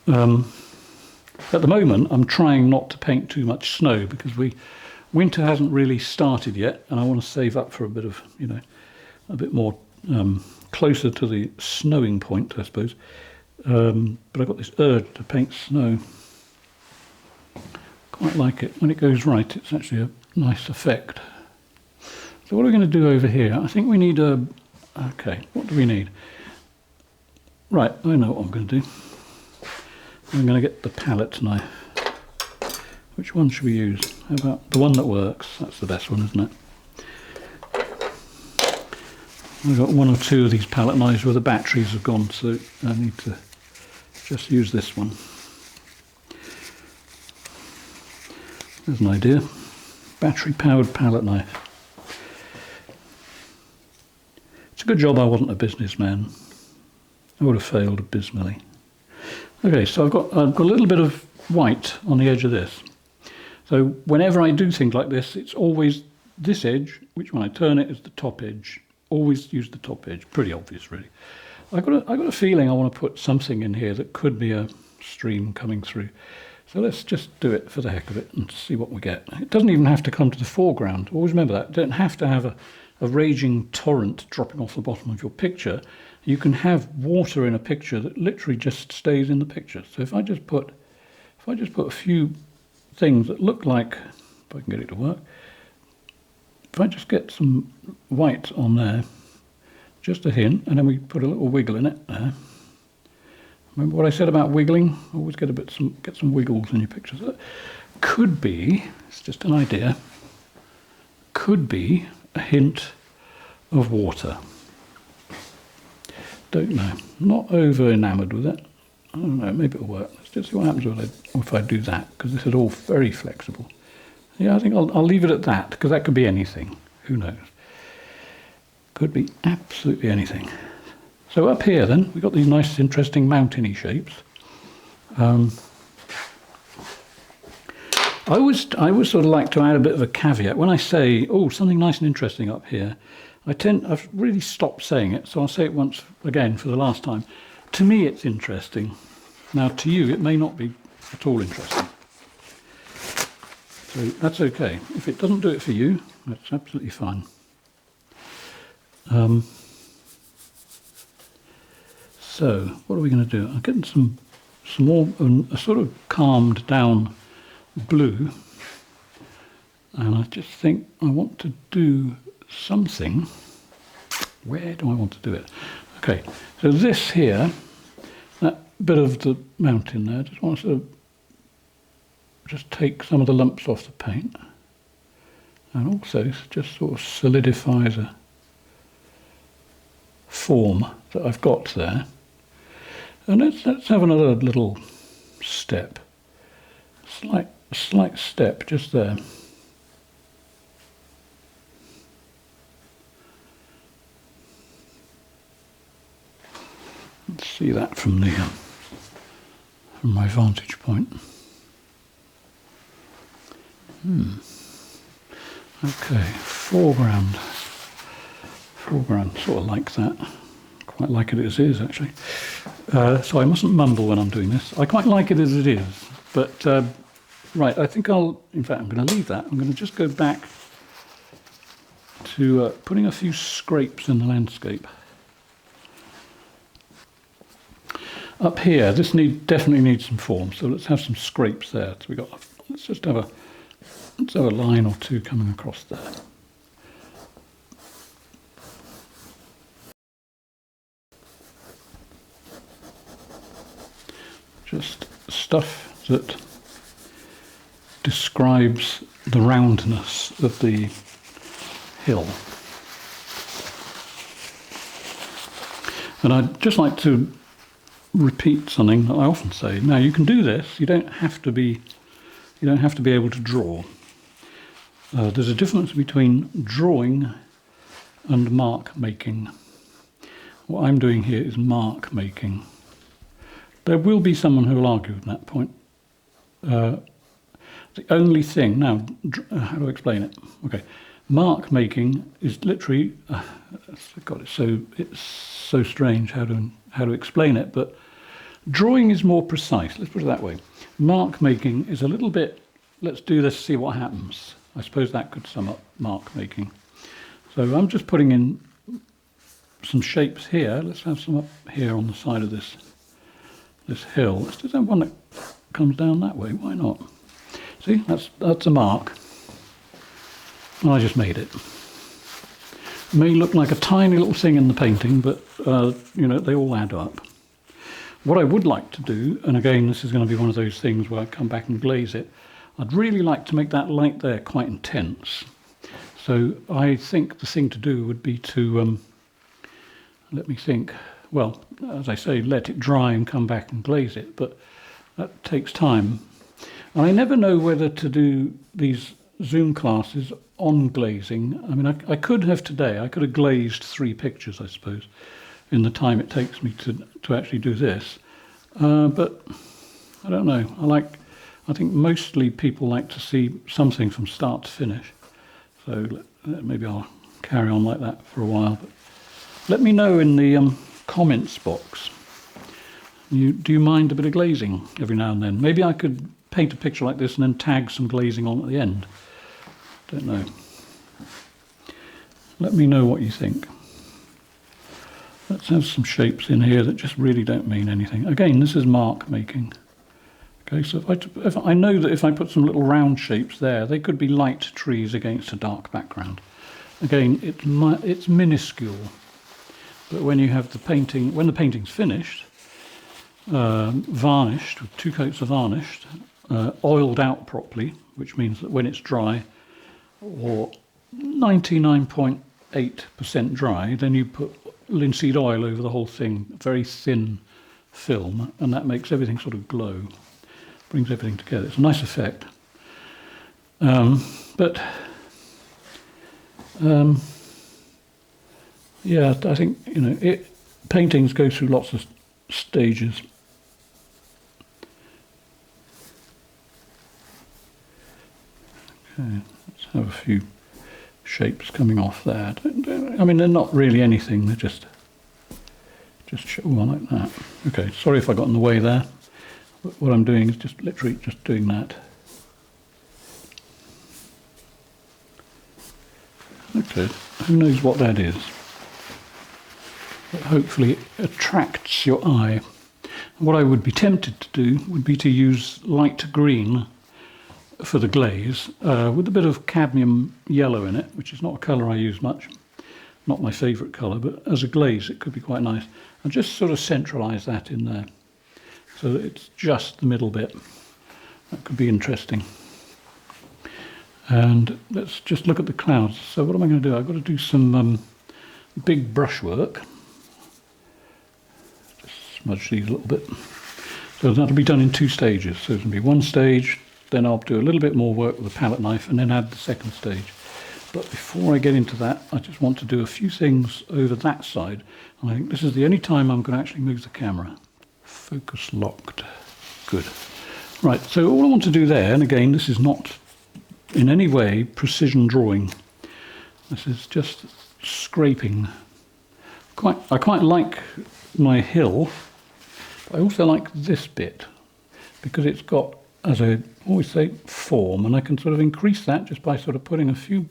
At the moment, I'm trying not to paint too much snow because winter hasn't really started yet, and I want to save up for a bit of, you know, a bit more closer to the snowing point, I suppose. But I've got this urge to paint snow. Quite like it. When it goes right, it's actually a nice effect. So what are we going to do over here? I think we need a... Okay, what do we need? Right, I know what I'm going to do. I'm going to get the palette knife. Which one should we use? How about the one that works? That's the best one, isn't it? I've got one or two of these palette knives where the batteries have gone, so I need to just use this one. There's an idea. Battery-powered palette knife. It's a good job I wasn't a businessman. I would have failed abysmally. Okay, so I've got a little bit of white on the edge of this. So whenever I do things like this, it's always this edge, which when I turn it is the top edge. Always use the top edge. Pretty obvious, really. I got a feeling I want to put something in here that could be a stream coming through. So let's just do it for the heck of it and see what we get. It doesn't even have to come to the foreground. Always remember that. You don't have to have a raging torrent dropping off the bottom of your picture. You can have water in a picture that literally just stays in the picture. So if I just put a few things that look like, if I can get it to work, if I just get some white on there, just a hint, and then we put a little wiggle in it there. Remember what I said about wiggling? Always get some wiggles in your pictures. Could be, it's just an idea, could be a hint of water. Don't know. Not over enamoured with it. I don't know, maybe it'll work. Let's just see what happens if I do that, because this is all very flexible. Yeah, I think I'll leave it at that, because that could be anything. Who knows? Could be absolutely anything. So up here then, we've got these nice, interesting mountainy shapes. I always sort of like to add a bit of a caveat. When I say, oh, something nice and interesting up here, I've really stopped saying it, so I'll say it once again for the last time. To me, it's interesting. Now, to you, it may not be at all interesting. So that's okay. If it doesn't do it for you, that's absolutely fine. So, what are we going to do? I'm getting some more, a sort of calmed down blue. And I just think I want to do something. Where do I want to do it? Okay, so this here, that bit of the mountain there, just want to just take some of the lumps off the paint. And also just sort of solidifies a form that I've got there. And let's have another little step. Slight step just there. Let's see that from my vantage point. Okay, foreground, sort of like that. Quite like it as is, actually. So I mustn't mumble when I'm doing this. I quite like it as it is, but right, I think in fact, I'm going to leave that. I'm going to just go back to putting a few scrapes in the landscape. Up here, this definitely needs some form, so let's have some scrapes there. So let's just have a line or two coming across there. Just stuff that describes the roundness of the hill. And I'd just like to repeat something that I often say. Now, you can do this. You don't have to be able to draw. There's a difference between drawing and mark making. What I'm doing here is mark making. There will be someone who will argue at that point. The only thing, now, how do I explain it? Okay, mark making is literally, God, it's so strange how to explain it, but drawing is more precise, let's put it that way. Mark making is a little bit, let's do this, see what happens. I suppose that could sum up mark making. So I'm just putting in some shapes here. Let's have some up here on the side of this hill. Let's just have one that comes down that way. Why not? See, that's a mark. And I just made it. It may look like a tiny little thing in the painting, but they all add up. What I would like to do, and again, this is going to be one of those things where I come back and glaze it, I'd really like to make that light there quite intense. So I think the thing to do would be to, let me think, well, as I say, let it dry and come back and glaze it, but that takes time. And I never know whether to do these Zoom classes on glazing. I mean, I could have glazed 3 pictures, I suppose, in the time it takes me to actually do this. But I don't know. I think mostly people like to see something from start to finish. So maybe I'll carry on like that for a while. But let me know in the comments box. Do you mind a bit of glazing every now and then? Maybe I could paint a picture like this and then tag some glazing on at the end. Don't know. Let me know what you think. Let's have some shapes in here that just really don't mean anything. Again, this is mark making. Okay, so if I know that if I put some little round shapes there, they could be light trees against a dark background. Again, it's minuscule, but when you have the painting, when the painting's finished, varnished with 2 coats of varnish, oiled out properly, which means that when it's dry, or 99.8% dry, then you put linseed oil over the whole thing, very thin film, and that makes everything sort of glow, brings everything together. It's a nice effect. Yeah, I think, you know, paintings go through lots of stages. Okay, let's have a few shapes coming off there. I mean, they're not really anything, they're just like that. Okay, sorry if I got in the way there. What I'm doing is just literally just doing that. Okay, who knows what that is? But hopefully it attracts your eye. What I would be tempted to do would be to use light green for the glaze, with a bit of cadmium yellow in it, which is not a colour I use much. Not my favourite colour, but as a glaze it could be quite nice. And just sort of centralise that in there, so that it's just the middle bit. That could be interesting. And let's just look at the clouds. So what am I going to do? I've got to do some big brushwork. Just smudge these a little bit. So that'll be done in 2 stages. So there's going to be 1 stage, then I'll do a little bit more work with a palette knife, and then add the 2nd stage. But before I get into that, I just want to do a few things over that side. And I think this is the only time I'm going to actually move the camera. Focus locked. Good. Right, so all I want to do there, and again, this is not in any way precision drawing. This is just scraping. I quite like my hill. But I also like this bit because it's got, as I always say, form, and I can sort of increase that just by sort of putting a few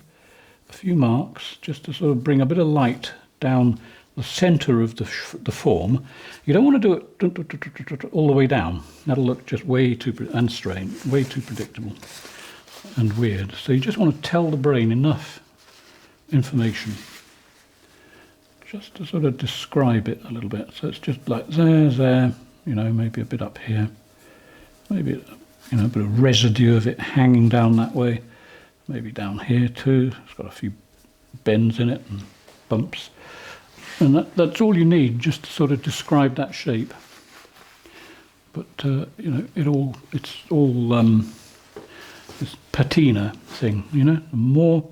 marks just to sort of bring a bit of light down the centre of the form. You don't want to do it all the way down. That'll look just way too strange, way too predictable and weird. So you just want to tell the brain enough information just to sort of describe it a little bit. So it's just like there, you know, maybe a bit up here, maybe, you know, a bit of residue of it hanging down that way, maybe down here too. It's got a few bends in it and bumps. And that's all you need just to sort of describe that shape. But, you know, it's all this patina thing, you know. The more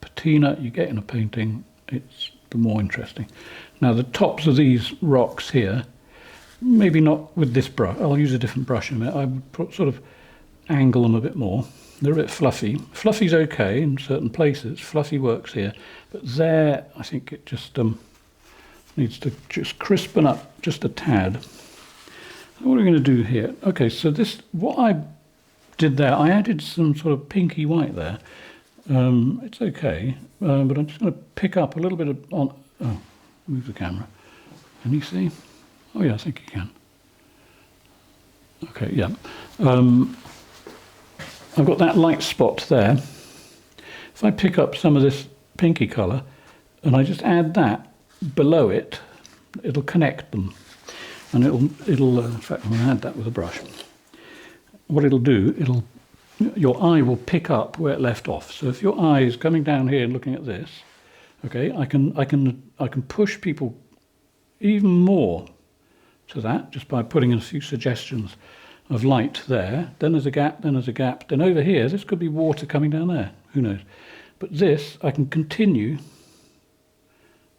patina you get in a painting, it's the more interesting. Now, the tops of these rocks here, maybe not with this brush. I'll use a different brush in a minute. I would sort of angle them a bit more. They're a bit fluffy. Fluffy's okay in certain places. Fluffy works here. But there, I think it just needs to just crispen up just a tad. What are we going to do here? Okay, so what I did there, I added some sort of pinky white there. It's okay, but I'm just going to pick up a little bit of... move the camera. Can you see? Oh yeah, I think you can. Okay, yeah. I've got that light spot there. If I pick up some of this pinky colour and I just add that below it, it'll connect them. And it'll in fact, I'm going to add that with a brush. What it'll do, your eye will pick up where it left off. So if your eye is coming down here and looking at this, okay, I can push people even more to that just by putting in a few suggestions of light there. Then there's a gap, then there's a gap. Then over here, this could be water coming down there. Who knows? But this, I can continue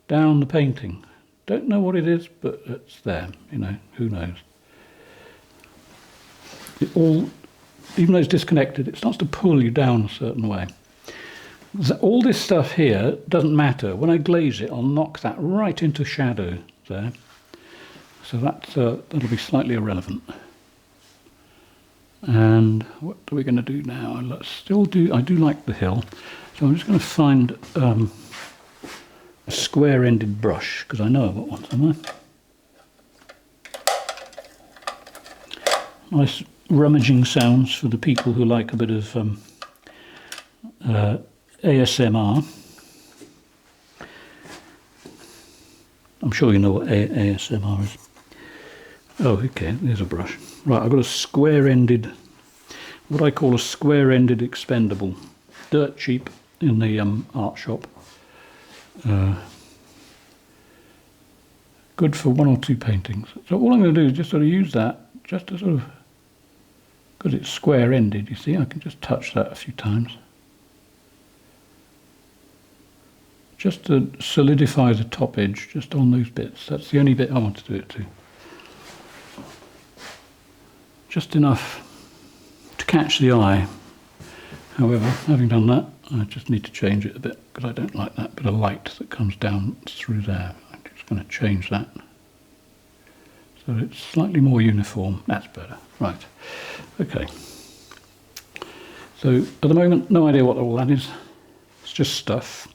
down the painting. Don't know what it is, but it's there, you know, who knows. even though it's disconnected, it starts to pull you down a certain way. So all this stuff here doesn't matter. When I glaze it, I'll knock that right into shadow there. So that'll be slightly irrelevant. And what are we going to do now? I do like the hill, so I'm just going to find a square-ended brush, because I know I've got one somewhere. Nice rummaging sounds for the people who like a bit of ASMR. I'm sure you know what ASMR is. Oh, okay, there's a brush. Right, I've got a square-ended, what I call a square-ended expendable. Dirt cheap in the art shop. Good for 1 or 2 paintings. So all I'm going to do is just sort of use that, just to sort of, because it's square-ended, you see, I can just touch that a few times. Just to solidify the top edge, just on those bits. That's the only bit I want to do it to. Just enough to catch the eye. However, having done that, I just need to change it a bit, because I don't like that bit of light that comes down through there. I'm just going to change that so it's slightly more uniform. That's better. Right. Okay. So at the moment, no idea what all that is. It's just stuff.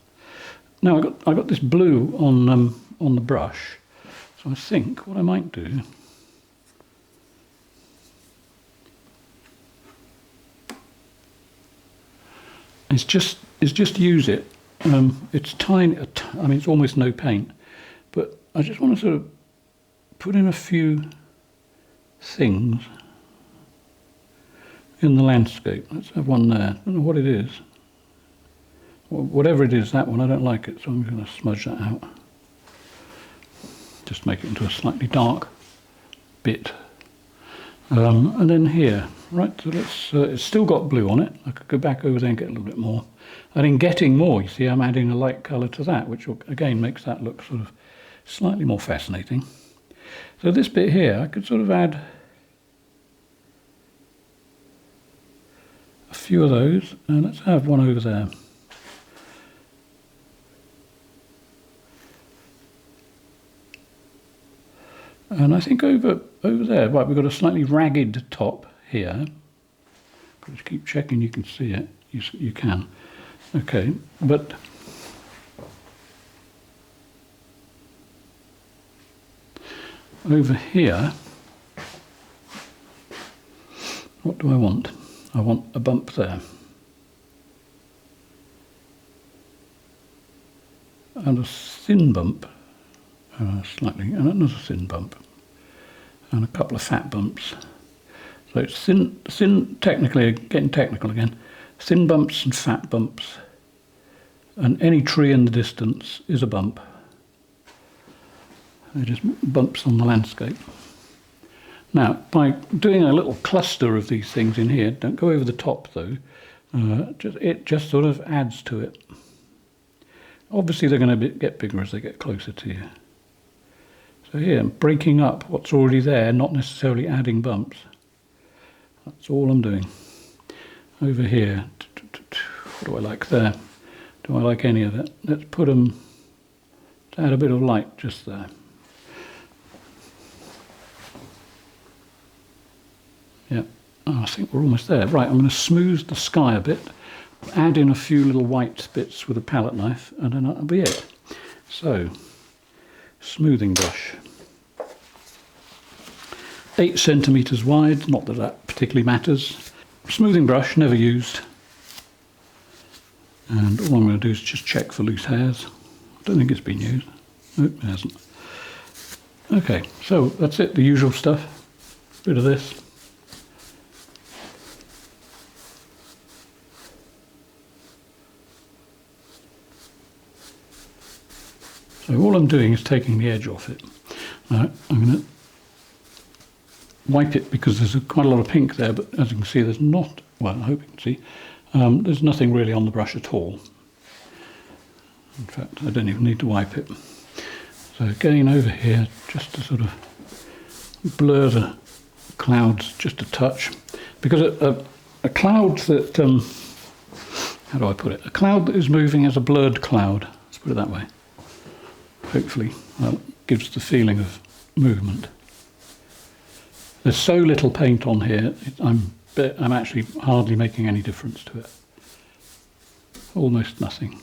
Now I got this blue on the brush, so I think what I might do is just use it. It's tiny. I mean, it's almost no paint, but I just want to sort of put in a few things in the landscape. Let's have one there. I don't know what it is. Whatever it is, that one, I don't like it, so I'm going to smudge that out. Just make it into a slightly dark bit. And then here, right, so it's still got blue on it. I could go back over there and get a little bit more. And in getting more, you see, I'm adding a light colour to that, which again makes that look sort of slightly more fascinating. So this bit here, I could sort of add a few of those, and let's have one over there. And I think over there, right, we've got a slightly ragged top here. Just keep checking you can see it. You can. Okay, but over here, what do I want? I want a bump there. And a thin bump. Slightly, and another thin bump, and a couple of fat bumps. So it's thin, technically, getting technical again, thin bumps and fat bumps, and any tree in the distance is a bump. They're just bumps on the landscape. Now, by doing a little cluster of these things in here, don't go over the top though, it just sort of adds to it. Obviously they're going to get bigger as they get closer to you. So here, I'm breaking up what's already there, not necessarily adding bumps. That's all I'm doing. Over here, what do I like there? Do I like any of it? Let's put them, to add a bit of light just there. Yeah, oh, I think we're almost there. Right, I'm going to smooth the sky a bit, add in a few little white bits with a palette knife, and then that'll be it. So, smoothing brush. 8 centimetres wide, not that that particularly matters. Smoothing brush, never used. And all I'm going to do is just check for loose hairs. I don't think it's been used. Nope, it hasn't. Okay, so that's it, the usual stuff. Bit of this. So all I'm doing is taking the edge off it. Now, I'm going to wipe it because there's quite a lot of pink there, but as you can see there's not, well I hope you can see, there's nothing really on the brush at all. In fact, I don't even need to wipe it. So again over here, just to sort of blur the clouds just a touch, because a cloud that, how do I put it? A cloud that is moving as a blurred cloud, let's put it that way. Hopefully that gives the feeling of movement. There's so little paint on here, I'm actually hardly making any difference to it. Almost nothing.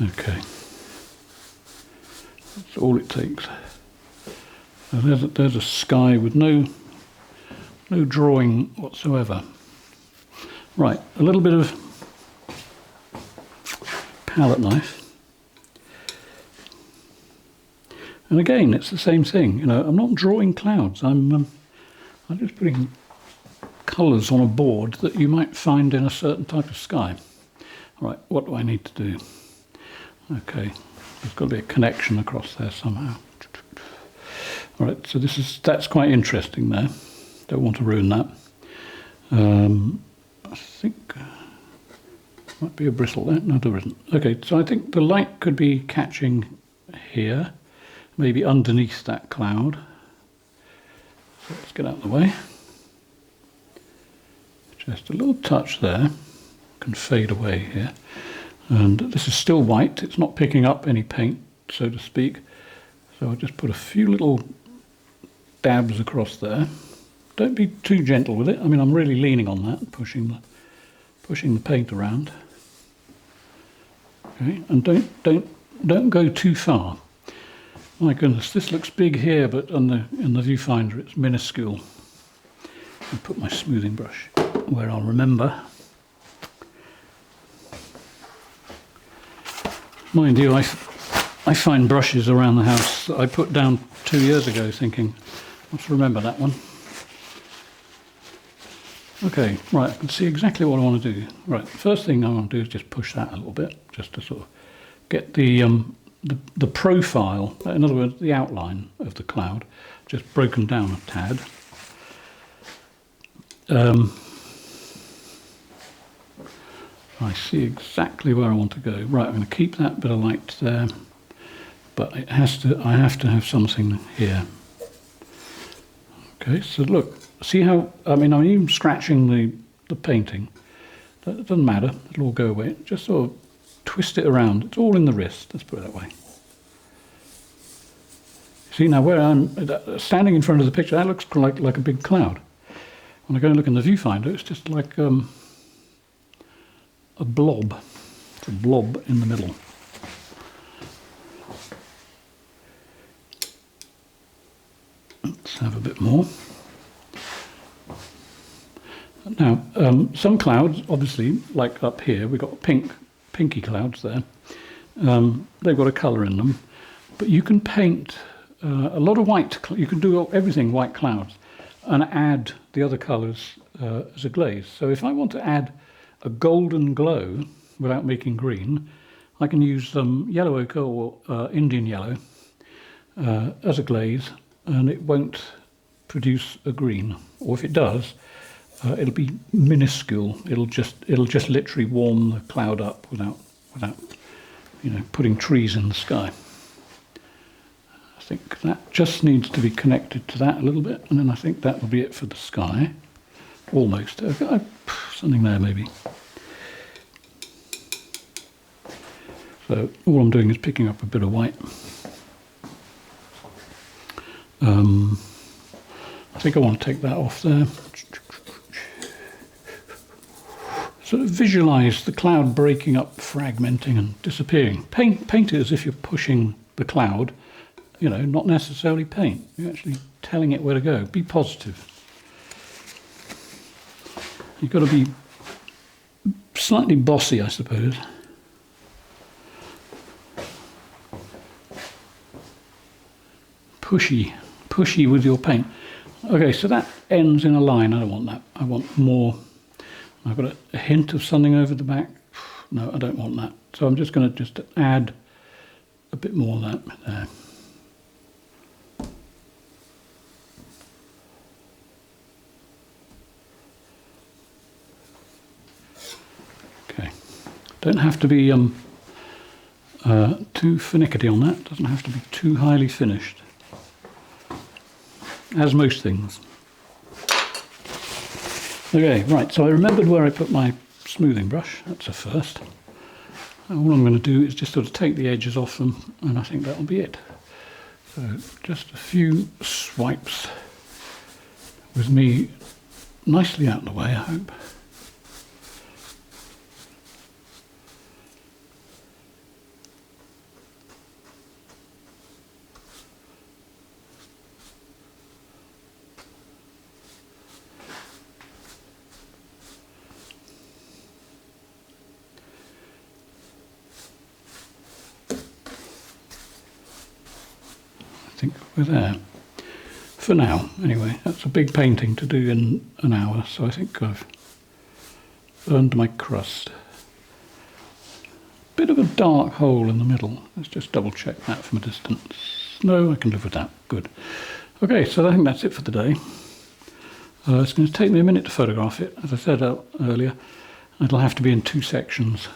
Okay, that's all it takes. Now there's a sky with no drawing whatsoever. Right, a little bit of palette knife, and again it's the same thing. You know, I'm not drawing clouds. I'm just putting colours on a board that you might find in a certain type of sky. Right, what do I need to do? Okay, there's got to be a connection across there somehow. All right, so that's quite interesting there. Don't want to ruin that. I think might be a bristle there. No, there isn't. Okay, so I think the light could be catching here, maybe underneath that cloud. So let's get out of the way. Just a little touch there, can fade away here. And this is still white, it's not picking up any paint, so to speak. So I'll just put a few little dabs across there. Don't be too gentle with it. I mean, I'm really leaning on that, pushing the paint around. Okay, and don't go too far. My goodness, this looks big here, but in the viewfinder it's minuscule. I'll put my smoothing brush where I'll remember. Mind you, I find brushes around the house that I put down 2 years ago thinking, I must remember that one. Okay, right, I can see exactly what I want to do. Right, first thing I want to do is just push that a little bit, just to sort of get the profile, in other words, the outline of the cloud, just broken down a tad. I see exactly where I want to go. Right, I'm going to keep that bit of light there, but I have to have something here. Okay, so look, see how, I'm even scratching the painting. That doesn't matter, it'll all go away. Just sort of twist it around. It's all in the wrist, let's put it that way. See now where I'm standing in front of the picture, that looks like a big cloud. When I go and look in the viewfinder, it's just like a blob. It's a blob in the middle. Let's have a bit more. Now, some clouds, obviously, like up here, we've got pinky clouds there. They've got a colour in them, but you can paint a lot of white. You can do everything white clouds and add the other colours as a glaze. So if I want to add a golden glow without making green, I can use yellow ochre or Indian yellow as a glaze, and it won't produce a green. Or if it does, it'll be minuscule. It'll just literally warm the cloud up without putting trees in the sky. I think that just needs to be connected to that a little bit, and then I think that will be it for the sky. Almost. Something there maybe. So all I'm doing is picking up a bit of white. I think I want to take that off there. Sort of visualise the cloud breaking up, fragmenting and disappearing. Paint it as if you're pushing the cloud, not necessarily paint. You're actually telling it where to go. Be positive. You've got to be slightly bossy, I suppose. Pushy with your paint. Okay, so that ends in a line. I don't want that. I want more. I've got a hint of something over the back. No, I don't want that. So I'm just going to add a bit more of that there. Don't have to be too finicky on that. Doesn't have to be too highly finished, as most things. Okay, right, so I remembered where I put my smoothing brush. That's a first. All I'm going to do is just sort of take the edges off them, and I think that'll be it. So just a few swipes with me nicely out of the way, I hope. I think we're there. For now, anyway. That's a big painting to do in an hour, so I think I've earned my crust. Bit of a dark hole in the middle. Let's just double check that from a distance. No, I can live with that. Good. Okay, so I think that's it for today. It's going to take me a minute to photograph it. As I said earlier, it'll have to be in 2 sections.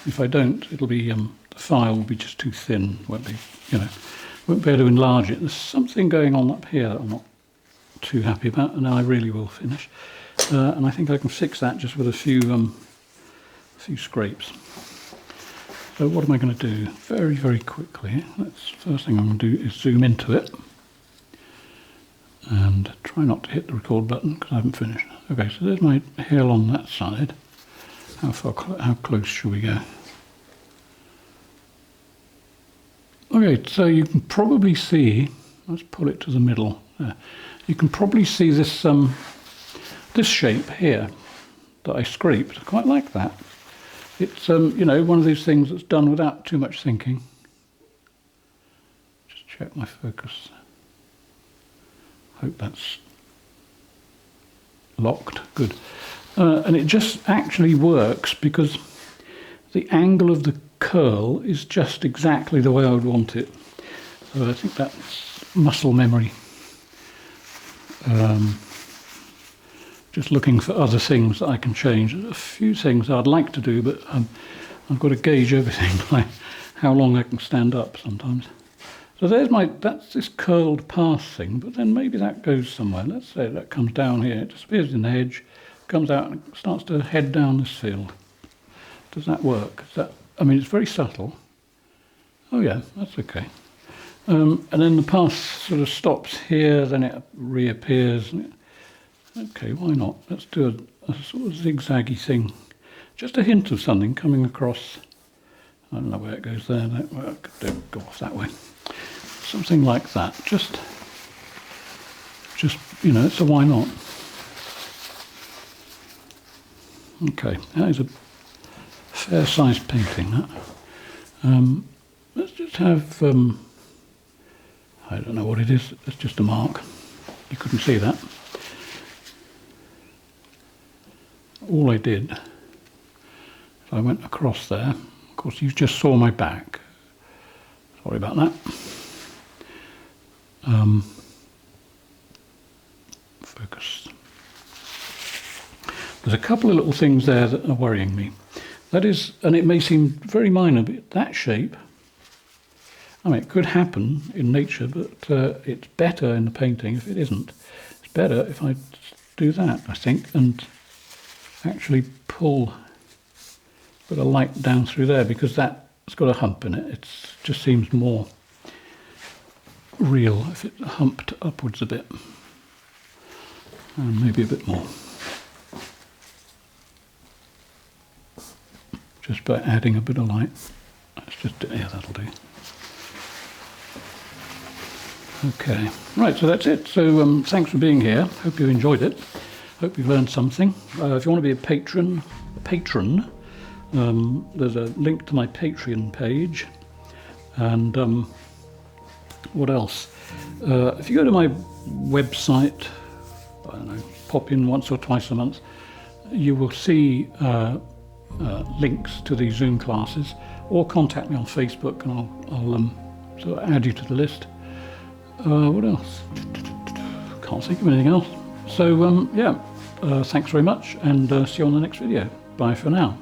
If I don't, it'll be the file will be just too thin. Won't be, won't be able to enlarge it. There's something going on up here that I'm not too happy about, and I really will finish. And I think I can fix that just with a few scrapes. So what am I going to do? Very, very quickly. First thing I'm going to do is zoom into it. And try not to hit the record button because I haven't finished. Okay, so there's my hill on that side. How close should we go? Okay, so you can probably see, let's pull it to the middle there. You can probably see this this shape here that I scraped. I quite like that. It's one of these things that's done without too much thinking. Just check my focus. Hope that's locked. Good. And it just actually works because the angle of the curl is just exactly the way I would want it. So I think that's muscle memory. Just looking for other things that I can change. There's a few things I'd like to do, but I've got to gauge everything by how long I can stand up sometimes. So that's this curled path thing, but then maybe that goes somewhere. Let's say that comes down here, it disappears in the hedge, comes out and starts to head down this field. Does that work? It's very subtle. Oh yeah, that's okay. And then the path sort of stops here, then it reappears. Okay, why not? Let's do a sort of zigzaggy thing. Just a hint of something coming across. I don't know where it goes there. I could go off that way. Something like that. Just so why not? Okay, that is a fair-sized painting, that. Let's just have, I don't know what it is, it's just a mark. You couldn't see that. All I did, I went across there. Of course, you just saw my back. Sorry about that. Focus. There's a couple of little things there that are worrying me. That is, and it may seem very minor, but that shape, it could happen in nature, but it's better in the painting if it isn't. It's better if I do that, I think, and actually pull a bit of light down through there, because that's got a hump in it. It just seems more real if it humped upwards a bit, and maybe a bit more. Just by adding a bit of light. Yeah, that'll do. Okay, right, so that's it. So thanks for being here. Hope you enjoyed it. Hope you've learned something. If you want to be a patron, there's a link to my Patreon page. And what else? If you go to my website, I don't know, pop in once or twice a month, you will see links to these Zoom classes, or contact me on Facebook and I'll sort of add you to the list. What else? Can't think of anything else. So yeah, thanks very much, and see you on the next video. Bye for now.